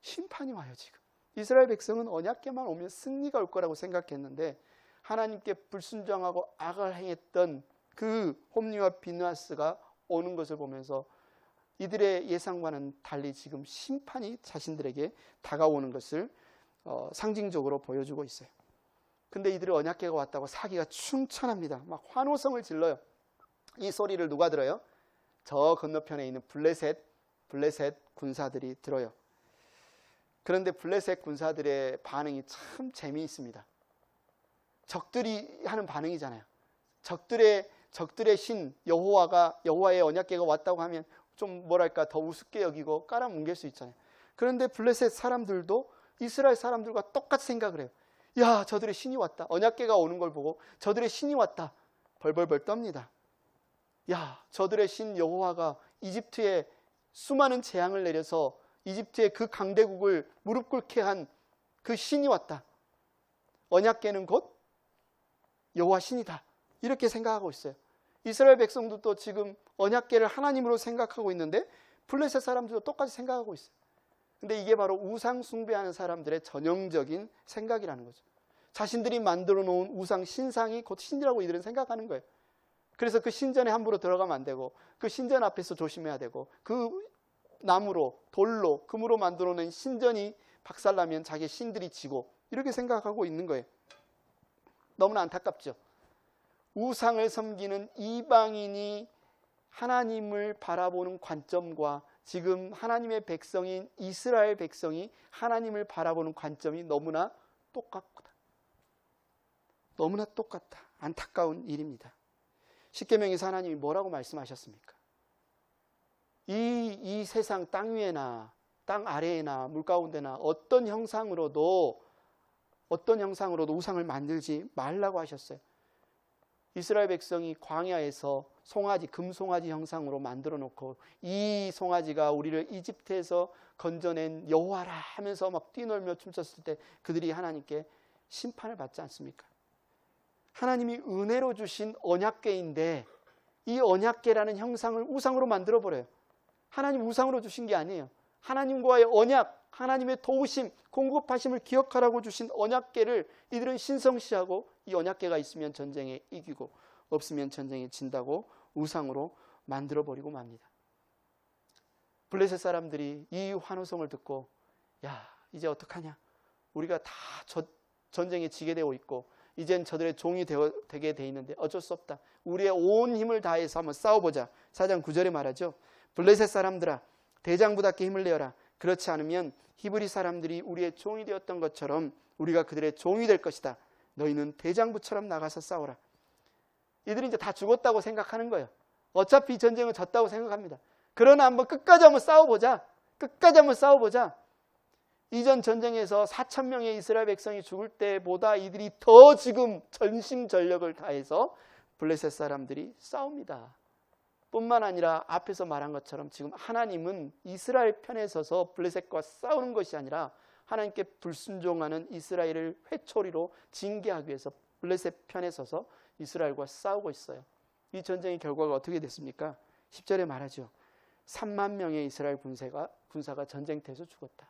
심판이 와요 지금. 이스라엘 백성은 언약궤만 오면 승리가 올 거라고 생각했는데, 하나님께 불순종하고 악을 행했던 그 홈니와 비느하스가 오는 것을 보면서 이들의 예상과는 달리 지금 심판이 자신들에게 다가오는 것을 상징적으로 보여주고 있어요. 근데 이들의 언약궤가 왔다고 사기가 충천합니다. 막 환호성을 질러요. 이 소리를 누가 들어요? 저 건너편에 있는 블레셋 군사들이 들어요. 그런데 블레셋 군사들의 반응이 참 재미있습니다. 적들이 하는 반응이잖아요. 적들의 신 여호와의 언약궤가 왔다고 하면 좀 뭐랄까 더 우습게 여기고 깔아뭉갤 수 있잖아요. 그런데 블레셋 사람들도 이스라엘 사람들과 똑같이 생각을 해요. 야, 저들의 신이 왔다. 언약궤가 오는 걸 보고 저들의 신이 왔다. 벌벌벌 떱니다. 야, 저들의 신 여호와가 이집트에 수많은 재앙을 내려서 이집트의 그 강대국을 무릎 꿇게 한 그 신이 왔다. 언약궤는 곧 여호와 신이다. 이렇게 생각하고 있어요. 이스라엘 백성도 지금 언약궤를 하나님으로 생각하고 있는데 블레셋 사람들도 똑같이 생각하고 있어요. 근데 이게 바로 우상 숭배하는 사람들의 전형적인 생각이라는 거죠. 자신들이 만들어 놓은 우상 신상이 곧 신이라고 이들은 생각하는 거예요. 그래서 그 신전에 함부로 들어가면 안 되고, 그 신전 앞에서 조심해야 되고, 그 나무로 돌로 금으로 만들어 낸 신전이 박살나면 자기 신들이 지고, 이렇게 생각하고 있는 거예요. 너무나 안타깝죠. 우상을 섬기는 이방인이 하나님을 바라보는 관점과 지금 하나님의 백성인 이스라엘 백성이 하나님을 바라보는 관점이 너무나 똑같다. 너무나 똑같다. 안타까운 일입니다. 십계명에서 하나님이 뭐라고 말씀하셨습니까? 이 세상 땅 위에나 땅 아래에나 물 가운데나 어떤 형상으로도 우상을 만들지 말라고 하셨어요. 이스라엘 백성이 광야에서 송아지, 금송아지 형상으로 만들어 놓고 이 송아지가 우리를 이집트에서 건져낸 여호와라 하면서 막 뛰놀며 춤췄을 때 그들이 하나님께 심판을 받지 않습니까? 하나님이 은혜로 주신 언약궤인데 이 언약궤라는 형상을 우상으로 만들어 버려요. 하나님 우상으로 주신 게 아니에요. 하나님과의 언약, 하나님의 도우심, 공급하심을 기억하라고 주신 언약궤를 이들은 신성시하고 이 언약궤가 있으면 전쟁에 이기고 없으면 전쟁에 진다고 우상으로 만들어버리고 맙니다. 블레셋 사람들이 이 환호성을 듣고 야 이제 어떡하냐, 우리가 다 전쟁에 지게 되어 있고 이젠 저들의 종이 되게 돼 있는데 어쩔 수 없다, 우리의 온 힘을 다해서 한번 싸워보자. 4장 9절에 말하죠. 블레셋 사람들아 대장부답게 힘을 내어라. 그렇지 않으면 히브리 사람들이 우리의 종이 되었던 것처럼 우리가 그들의 종이 될 것이다. 너희는 대장부처럼 나가서 싸워라. 이들이 이제 다 죽었다고 생각하는 거예요. 어차피 전쟁은 졌다고 생각합니다. 그러나 끝까지 한번 싸워보자. 끝까지 한번 싸워보자. 이전 전쟁에서 4,000명의 이스라엘 백성이 죽을 때보다 이들이 더 지금 전심전력을 다해서 블레셋 사람들이 싸웁니다. 뿐만 아니라 앞에서 말한 것처럼 지금 하나님은 이스라엘 편에 서서 블레셋과 싸우는 것이 아니라 하나님께 불순종하는 이스라엘을 회초리로 징계하기 위해서 블레셋 편에 서서 이스라엘과 싸우고 있어요. 이 전쟁의 결과가 어떻게 됐습니까? 10절에 말하죠. 3만 명의 이스라엘 군사가 전쟁터에서 죽었다.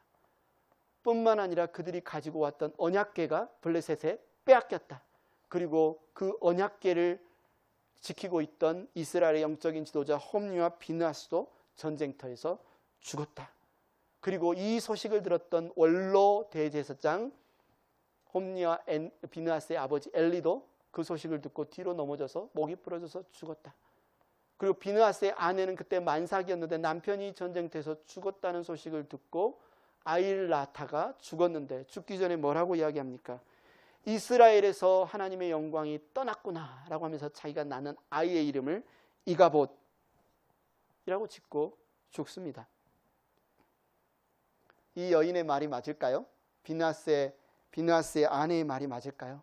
뿐만 아니라 그들이 가지고 왔던 언약궤가 블레셋에 빼앗겼다. 그리고 그 언약궤를 지키고 있던 이스라엘의 영적인 지도자 홈리와 비느하스도 전쟁터에서 죽었다. 그리고 이 소식을 들었던 원로 대제사장 홈리와 비느하스의 아버지 엘리도 그 소식을 듣고 뒤로 넘어져서 목이 부러져서 죽었다. 그리고 비느하스의 아내는 그때 만삭이었는데 남편이 전쟁터에서 죽었다는 소식을 듣고 아이를 낳다가 죽었는데 죽기 전에 뭐라고 이야기합니까? 이스라엘에서 하나님의 영광이 떠났구나 라고 하면서 자기가 낳는 아이의 이름을 이가봇이라고 짓고 죽습니다. 이 여인의 말이 맞을까요? 비느하스의 아내의 말이 맞을까요?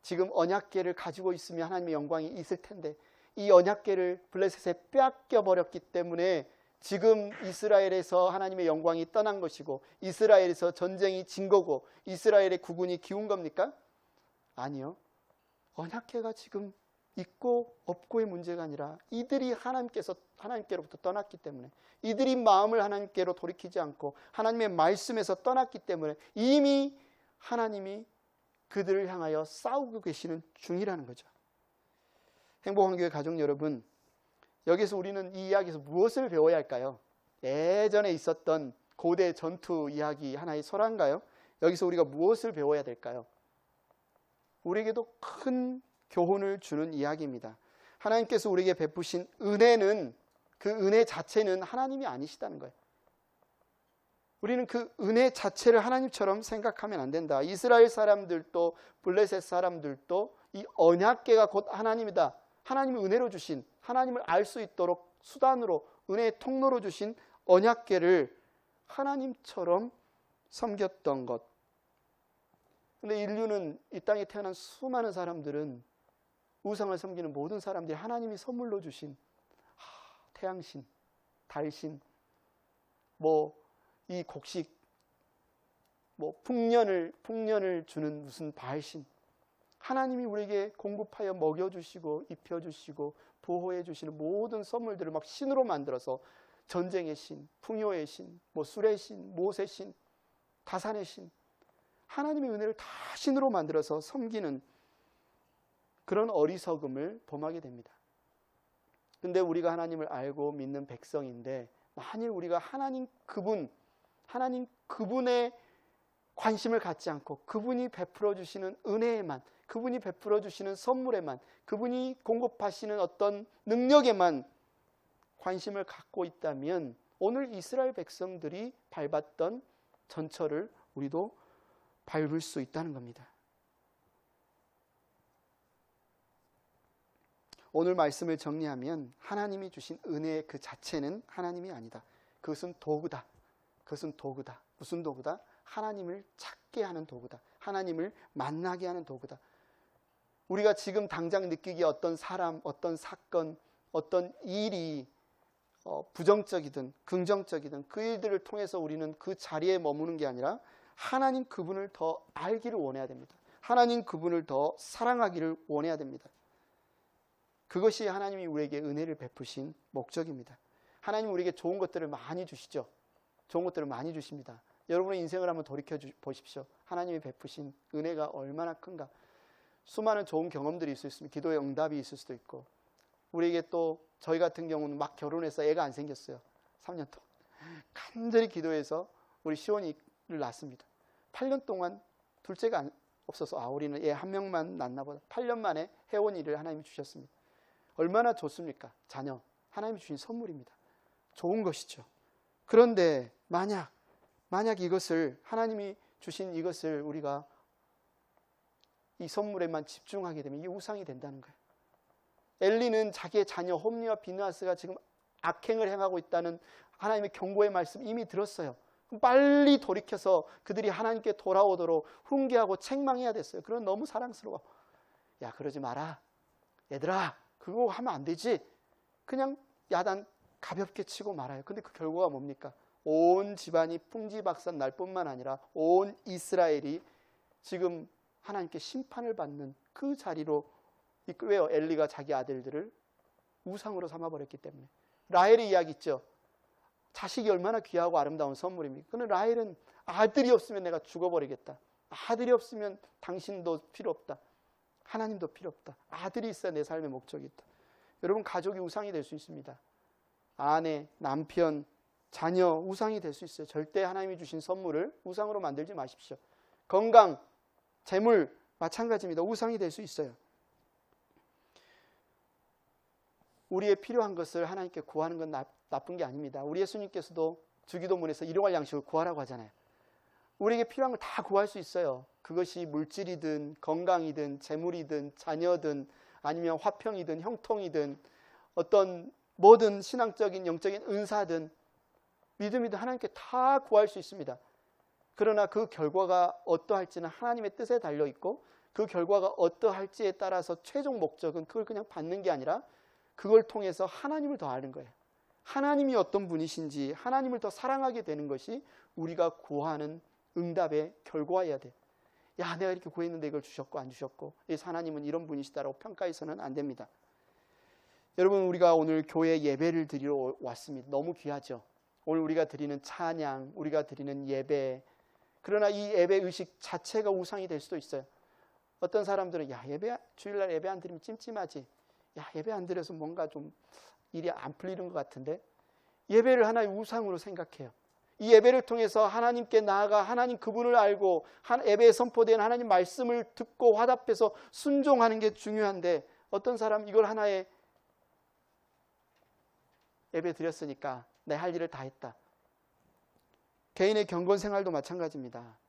지금 언약궤를 가지고 있으면 하나님의 영광이 있을 텐데 이 언약궤를 블레셋에 빼앗겨 버렸기 때문에 지금 이스라엘에서 하나님의 영광이 떠난 것이고 이스라엘에서 전쟁이 진 거고 이스라엘의 국군이 기운 겁니까? 아니요. 언약궤가 지금 있고 없고의 문제가 아니라 이들이 하나님께로부터 떠났기 때문에, 이들이 마음을 하나님께로 돌이키지 않고 하나님의 말씀에서 떠났기 때문에 이미 하나님이 그들을 향하여 싸우고 계시는 중이라는 거죠. 행복한 교회 가족 여러분, 여기서 우리는 이 이야기에서 무엇을 배워야 할까요? 예전에 있었던 고대 전투 이야기 하나의 설화인가요? 여기서 우리가 무엇을 배워야 될까요? 우리에게도 큰 교훈을 주는 이야기입니다. 하나님께서 우리에게 베푸신 은혜는, 그 은혜 자체는 하나님이 아니시다는 거예요. 우리는 그 은혜 자체를 하나님처럼 생각하면 안 된다. 이스라엘 사람들도 블레셋 사람들도 이 언약궤가 곧 하나님이다. 하나님이 은혜로 주신, 하나님을 알 수 있도록 수단으로, 은혜의 통로로 주신 언약궤를 하나님처럼 섬겼던 것. 근데 인류는, 이 땅에 태어난 수많은 사람들은, 우상을 섬기는 모든 사람들이 하나님이 선물로 주신 태양신, 달신, 이 곡식, 풍년을 주는 무슨 바알신, 하나님이 우리에게 공급하여 먹여주시고 입혀주시고 보호해주시는 모든 선물들을 막 신으로 만들어서 전쟁의 신, 풍요의 신, 술의 신, 못의 신, 가산의 신, 하나님의 은혜를 다 신으로 만들어서 섬기는 그런 어리석음을 범하게 됩니다. 근데 우리가 하나님을 알고 믿는 백성인데 만일 우리가 하나님 그분의 관심을 갖지 않고 그분이 베풀어 주시는 은혜에만, 그분이 베풀어 주시는 선물에만, 그분이 공급하시는 어떤 능력에만 관심을 갖고 있다면 오늘 이스라엘 백성들이 밟았던 전철을 우리도 밟을 수 있다는 겁니다. 오늘 말씀을 정리하면 하나님이 주신 은혜 그 자체는 하나님이 아니다. 그것은 도구다. 그것은 도구다. 무슨 도구다? 하나님을 찾게 하는 도구다. 하나님을 만나게 하는 도구다. 우리가 지금 당장 느끼기에 어떤 사람, 어떤 사건, 어떤 일이 부정적이든 긍정적이든 그 일들을 통해서 우리는 그 자리에 머무는 게 아니라 하나님 그분을 더 알기를 원해야 됩니다. 하나님 그분을 더 사랑하기를 원해야 됩니다. 그것이 하나님이 우리에게 은혜를 베푸신 목적입니다. 하나님 우리에게 좋은 것들을 많이 주시죠. 좋은 것들을 많이 주십니다. 여러분의 인생을 한번 돌이켜 보십시오. 하나님이 베푸신 은혜가 얼마나 큰가. 수많은 좋은 경험들이 있을 수 있습니다. 기도의 응답이 있을 수도 있고, 우리에게 또 저희 같은 경우는 막 결혼해서 애가 안 생겼어요. 3년 동안 간절히 기도해서 우리 시온이를 낳습니다. 8년 동안 둘째가 없어서 우리는 애 한 명만 낳나 보다. 8년 만에 혜원이를 하나님이 주셨습니다. 얼마나 좋습니까? 자녀 하나님이 주신 선물입니다. 좋은 것이죠. 그런데 만약 이것을, 하나님이 주신 이것을 우리가 이 선물에만 집중하게 되면 이게 우상이 된다는 거예요. 엘리는 자기의 자녀 홈리와 비느하스가 지금 악행을 행하고 있다는 하나님의 경고의 말씀 이미 들었어요. 빨리 돌이켜서 그들이 하나님께 돌아오도록 훈계하고 책망해야 됐어요. 그건 너무 사랑스러워. 야, 그러지 마라. 얘들아, 그거 하면 안 되지. 그냥 야단 가볍게 치고 말아요. 근데 그 결과가 뭡니까? 온 집안이 풍지박산 날 뿐만 아니라 온 이스라엘이 지금 하나님께 심판을 받는 그 자리로, 왜요? 엘리가 자기 아들들을 우상으로 삼아버렸기 때문에. 라헬의 이야기 있죠. 자식이 얼마나 귀하고 아름다운 선물입니까? 그런데 라헬은 아들이 없으면 내가 죽어버리겠다. 아들이 없으면 당신도 필요 없다. 하나님도 필요 없다. 아들이 있어야 내 삶의 목적이 있다. 여러분, 가족이 우상이 될 수 있습니다. 아내, 남편, 자녀 우상이 될 수 있어요. 절대 하나님이 주신 선물을 우상으로 만들지 마십시오. 건강, 재물 마찬가지입니다. 우상이 될 수 있어요. 우리의 필요한 것을 하나님께 구하는 건 나쁜 게 아닙니다. 우리 예수님께서도 주기도문에서 일용할 양식을 구하라고 하잖아요. 우리에게 필요한 걸 다 구할 수 있어요. 그것이 물질이든 건강이든 재물이든 자녀든 아니면 화평이든 형통이든 어떤 뭐든 신앙적인 영적인 은사든 믿음이든 하나님께 다 구할 수 있습니다. 그러나 그 결과가 어떠할지는 하나님의 뜻에 달려있고, 그 결과가 어떠할지에 따라서 최종 목적은 그걸 그냥 받는 게 아니라 그걸 통해서 하나님을 더 아는 거예요. 하나님이 어떤 분이신지 하나님을 더 사랑하게 되는 것이 우리가 구하는 응답의 결과여야 돼요. 야, 내가 이렇게 구했는데 이걸 주셨고 안 주셨고, 하나님은 이런 분이시다라고 평가해서는 안 됩니다. 여러분, 우리가 오늘 교회 예배를 드리러 왔습니다. 너무 귀하죠. 오늘 우리가 드리는 찬양, 우리가 드리는 예배, 그러나 이 예배 의식 자체가 우상이 될 수도 있어요. 어떤 사람들은 야, 주일날 예배 안 드리면 찜찜하지. 야, 예배 안 드려서 뭔가 좀 일이 안 풀리는 것 같은데. 예배를 하나의 우상으로 생각해요. 이 예배를 통해서 하나님께 나아가 하나님 그분을 알고 예배에 선포된 하나님 말씀을 듣고 화답해서 순종하는 게 중요한데, 어떤 사람 이걸 하나의 예배 드렸으니까 내 할 일을 다 했다. 개인의 경건 생활도 마찬가지입니다.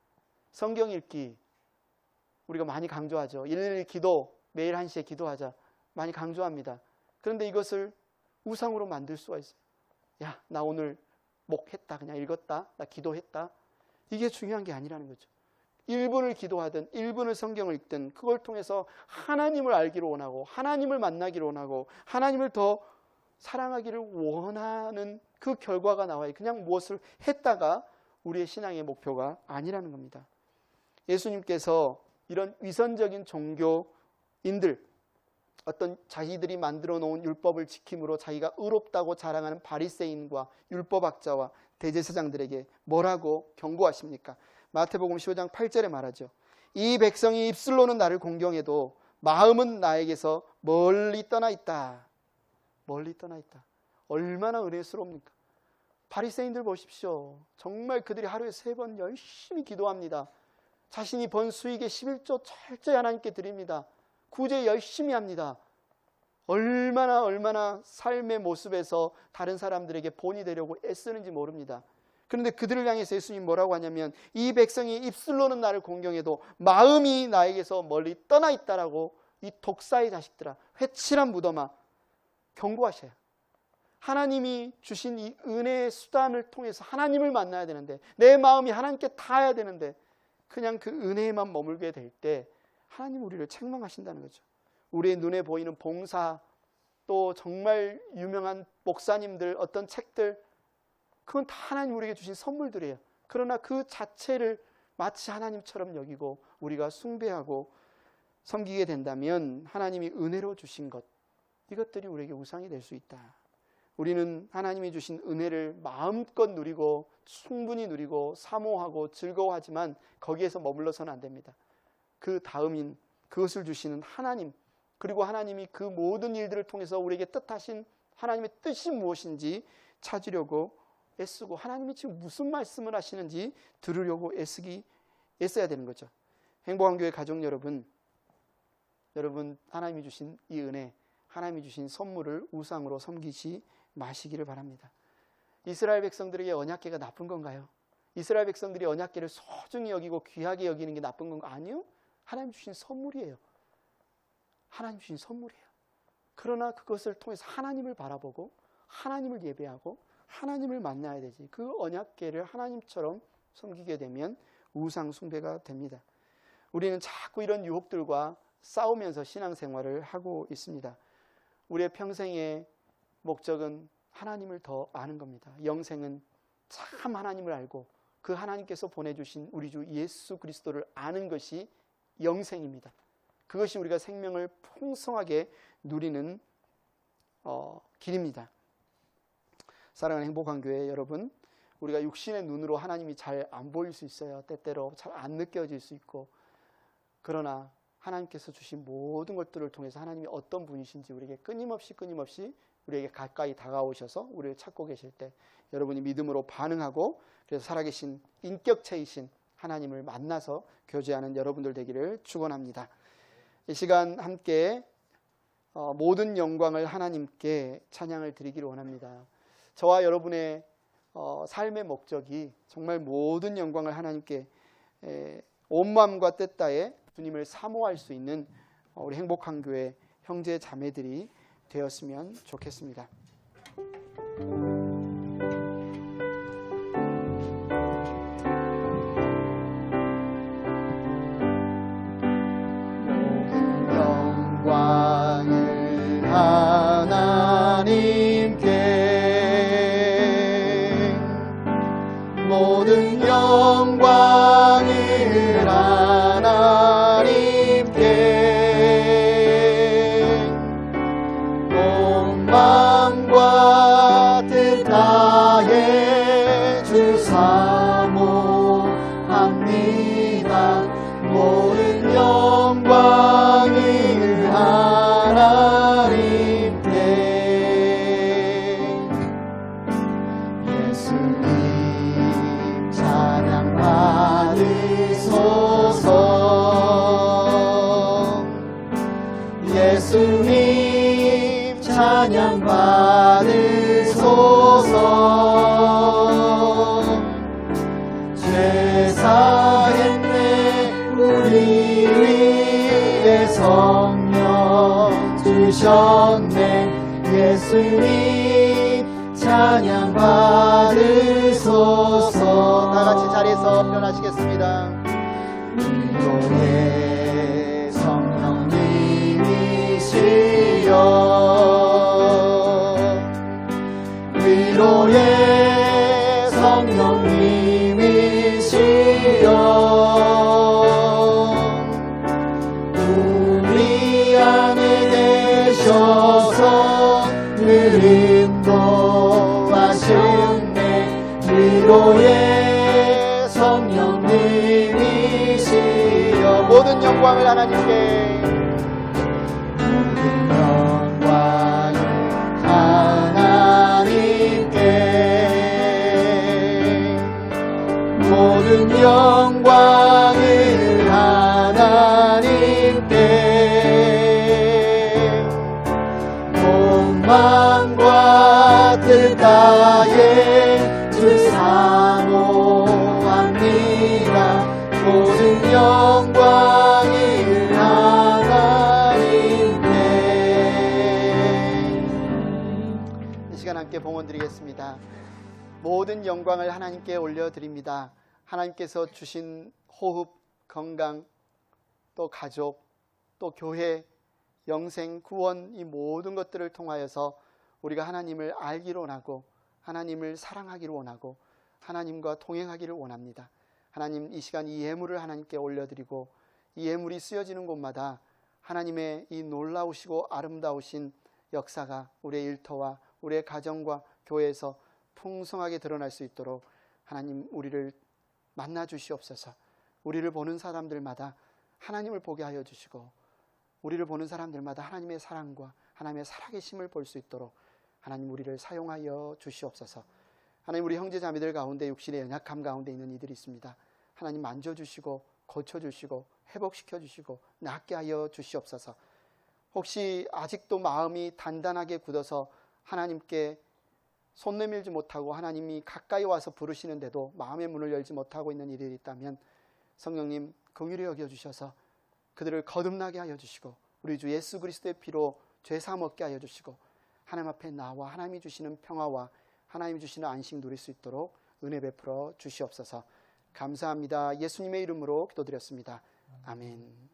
성경 읽기 우리가 많이 강조하죠. 112 기도, 매일 1시에 기도하자 많이 강조합니다. 그런데 이것을 우상으로 만들 수가 있어요. 야, 나 오늘 목했다, 그냥 읽었다, 나 기도했다. 이게 중요한 게 아니라는 거죠. 1분을 기도하든 1분을 성경을 읽든 그걸 통해서 하나님을 알기를 원하고 하나님을 만나기를 원하고 하나님을 더 사랑하기를 원하는 그 결과가 나와요. 그냥 무엇을 했다가 우리의 신앙의 목표가 아니라는 겁니다. 예수님께서 이런 위선적인 종교인들, 어떤 자기들이 만들어 놓은 율법을 지킴으로 자기가 의롭다고 자랑하는 바리새인과 율법학자와 대제사장들에게 뭐라고 경고하십니까? 마태복음 15장 8절에 말하죠. 이 백성이 입술로는 나를 공경해도 마음은 나에게서 멀리 떠나 있다. 멀리 떠나 있다. 얼마나 은혜스럽습니까? 바리새인들 보십시오. 정말 그들이 하루에 3번 열심히 기도합니다. 자신이 번 수익의 11조 철저히 하나님께 드립니다. 구제 열심히 합니다. 얼마나 삶의 모습에서 다른 사람들에게 본이 되려고 애쓰는지 모릅니다. 그런데 그들을 향해서 예수님이 뭐라고 하냐면 이 백성이 입술로는 나를 공경해도 마음이 나에게서 멀리 떠나 있다라고 이 독사의 자식들아, 회칠한 무덤아, 경고하셔요. 하나님이 주신 이 은혜의 수단을 통해서 하나님을 만나야 되는데, 내 마음이 하나님께 닿아야 되는데 그냥 그 은혜에만 머물게 될 때 하나님 우리를 책망하신다는 거죠. 우리의 눈에 보이는 봉사, 또 정말 유명한 목사님들, 어떤 책들, 그건 다 하나님 우리에게 주신 선물들이에요. 그러나 그 자체를 마치 하나님처럼 여기고 우리가 숭배하고 섬기게 된다면 하나님이 은혜로 주신 것, 이것들이 우리에게 우상이 될 수 있다. 우리는 하나님이 주신 은혜를 마음껏 누리고 충분히 누리고 사모하고 즐거워하지만 거기에서 머물러서는 안 됩니다. 그 다음인 그것을 주시는 하나님, 그리고 하나님이 그 모든 일들을 통해서 우리에게 뜻하신 하나님의 뜻이 무엇인지 찾으려고 애쓰고, 하나님이 지금 무슨 말씀을 하시는지 들으려고 애써야 되는 거죠. 행복한 교회 가족 여러분, 하나님이 주신 이 은혜, 하나님이 주신 선물을 우상으로 섬기지 마시기를 바랍니다. 이스라엘 백성들에게 언약궤가 나쁜 건가요? 이스라엘 백성들이 언약궤를 소중히 여기고 귀하게 여기는 게 나쁜 건가? 아니요. 하나님 주신 선물이에요. 하나님 주신 선물이에요. 그러나 그것을 통해서 하나님을 바라보고 하나님을 예배하고 하나님을 만나야 되지. 그 언약궤를 하나님처럼 섬기게 되면 우상 숭배가 됩니다. 우리는 자꾸 이런 유혹들과 싸우면서 신앙생활을 하고 있습니다. 우리의 평생의 목적은 하나님을 더 아는 겁니다. 영생은 참 하나님을 알고 그 하나님께서 보내주신 우리 주 예수 그리스도를 아는 것이 영생입니다. 그것이 우리가 생명을 풍성하게 누리는 길입니다. 사랑하는 행복한 교회 여러분, 우리가 육신의 눈으로 하나님이 잘 안 보일 수 있어요. 때때로 잘 안 느껴질 수 있고, 그러나 하나님께서 주신 모든 것들을 통해서 하나님이 어떤 분이신지 우리에게 끊임없이 우리에게 가까이 다가오셔서 우리를 찾고 계실 때 여러분이 믿음으로 반응하고, 그래서 살아계신 인격체이신 하나님을 만나서 교제하는 여러분들 되기를 축원합니다. 이 시간 함께 모든 영광을 하나님께 찬양을 드리기를 원합니다. 저와 여러분의 삶의 목적이 정말 모든 영광을 하나님께 온 마음과 뜻 다해 주님을 사모할 수 있는 우리 행복한 교회 형제 자매들이 되었으면 좋겠습니다. 영광을 하나님께, 모든 영광을 하나님께, 온 마음과 뜻 다해 주 사모합니다. 모든 영광을 하나님께, 예수님 찬양 받으소서, 예수님 찬양 받으소서. 죄 사했네 우리 위에 성령 주셨네, 예수님 찬양 받으소서. 다같이 자리에서 일어나시겠습니다. 위로의 성령님이시여, 위로의 성령님이시여, 우리 안에 계셔서 늘 인도하시네, 위로의 성령님이시여. 모든 영광을 하나님께, 모든 영광을 하나님께, 모든 영광을 하나님께, 온 마음과 뜻 다해 주 사모합니다. 모든 영광을 하나님께. 이 시간 함께 봉헌드리겠습니다. 모든 영광을 하나님께 올려드립니다. 하나님께서 주신 호흡, 건강, 또 가족, 또 교회, 영생, 구원, 이 모든 것들을 통하여서 우리가 하나님을 알기를 원하고 하나님을 사랑하기를 원하고 하나님과 동행하기를 원합니다. 하나님, 이 시간 이 예물을 하나님께 올려드리고 이 예물이 쓰여지는 곳마다 하나님의 이 놀라우시고 아름다우신 역사가 우리의 일터와 우리의 가정과 교회에서 풍성하게 드러날 수 있도록 하나님 우리를 만나 주시옵소서. 우리를 보는 사람들마다 하나님을 보게 하여 주시고 우리를 보는 사람들마다 하나님의 사랑과 하나님의 살아계심을 볼 수 있도록 하나님 우리를 사용하여 주시옵소서. 하나님, 우리 형제자매들 가운데 육신의 연약함 가운데 있는 이들이 있습니다. 하나님 만져주시고 고쳐주시고 회복시켜주시고 낫게 하여 주시옵소서. 혹시 아직도 마음이 단단하게 굳어서 하나님께 손 내밀지 못하고 하나님이 가까이 와서 부르시는데도 마음의 문을 열지 못하고 있는 이들이 있다면 성령님 긍휼히 여겨주셔서 그들을 거듭나게 하여 주시고 우리 주 예수 그리스도의 피로 죄사함 얻게 하여 주시고 하나님 앞에 나와 하나님이 주시는 평화와 하나님이 주시는 안식 누릴 수 있도록 은혜 베풀어 주시옵소서. 감사합니다. 예수님의 이름으로 기도드렸습니다. 아멘.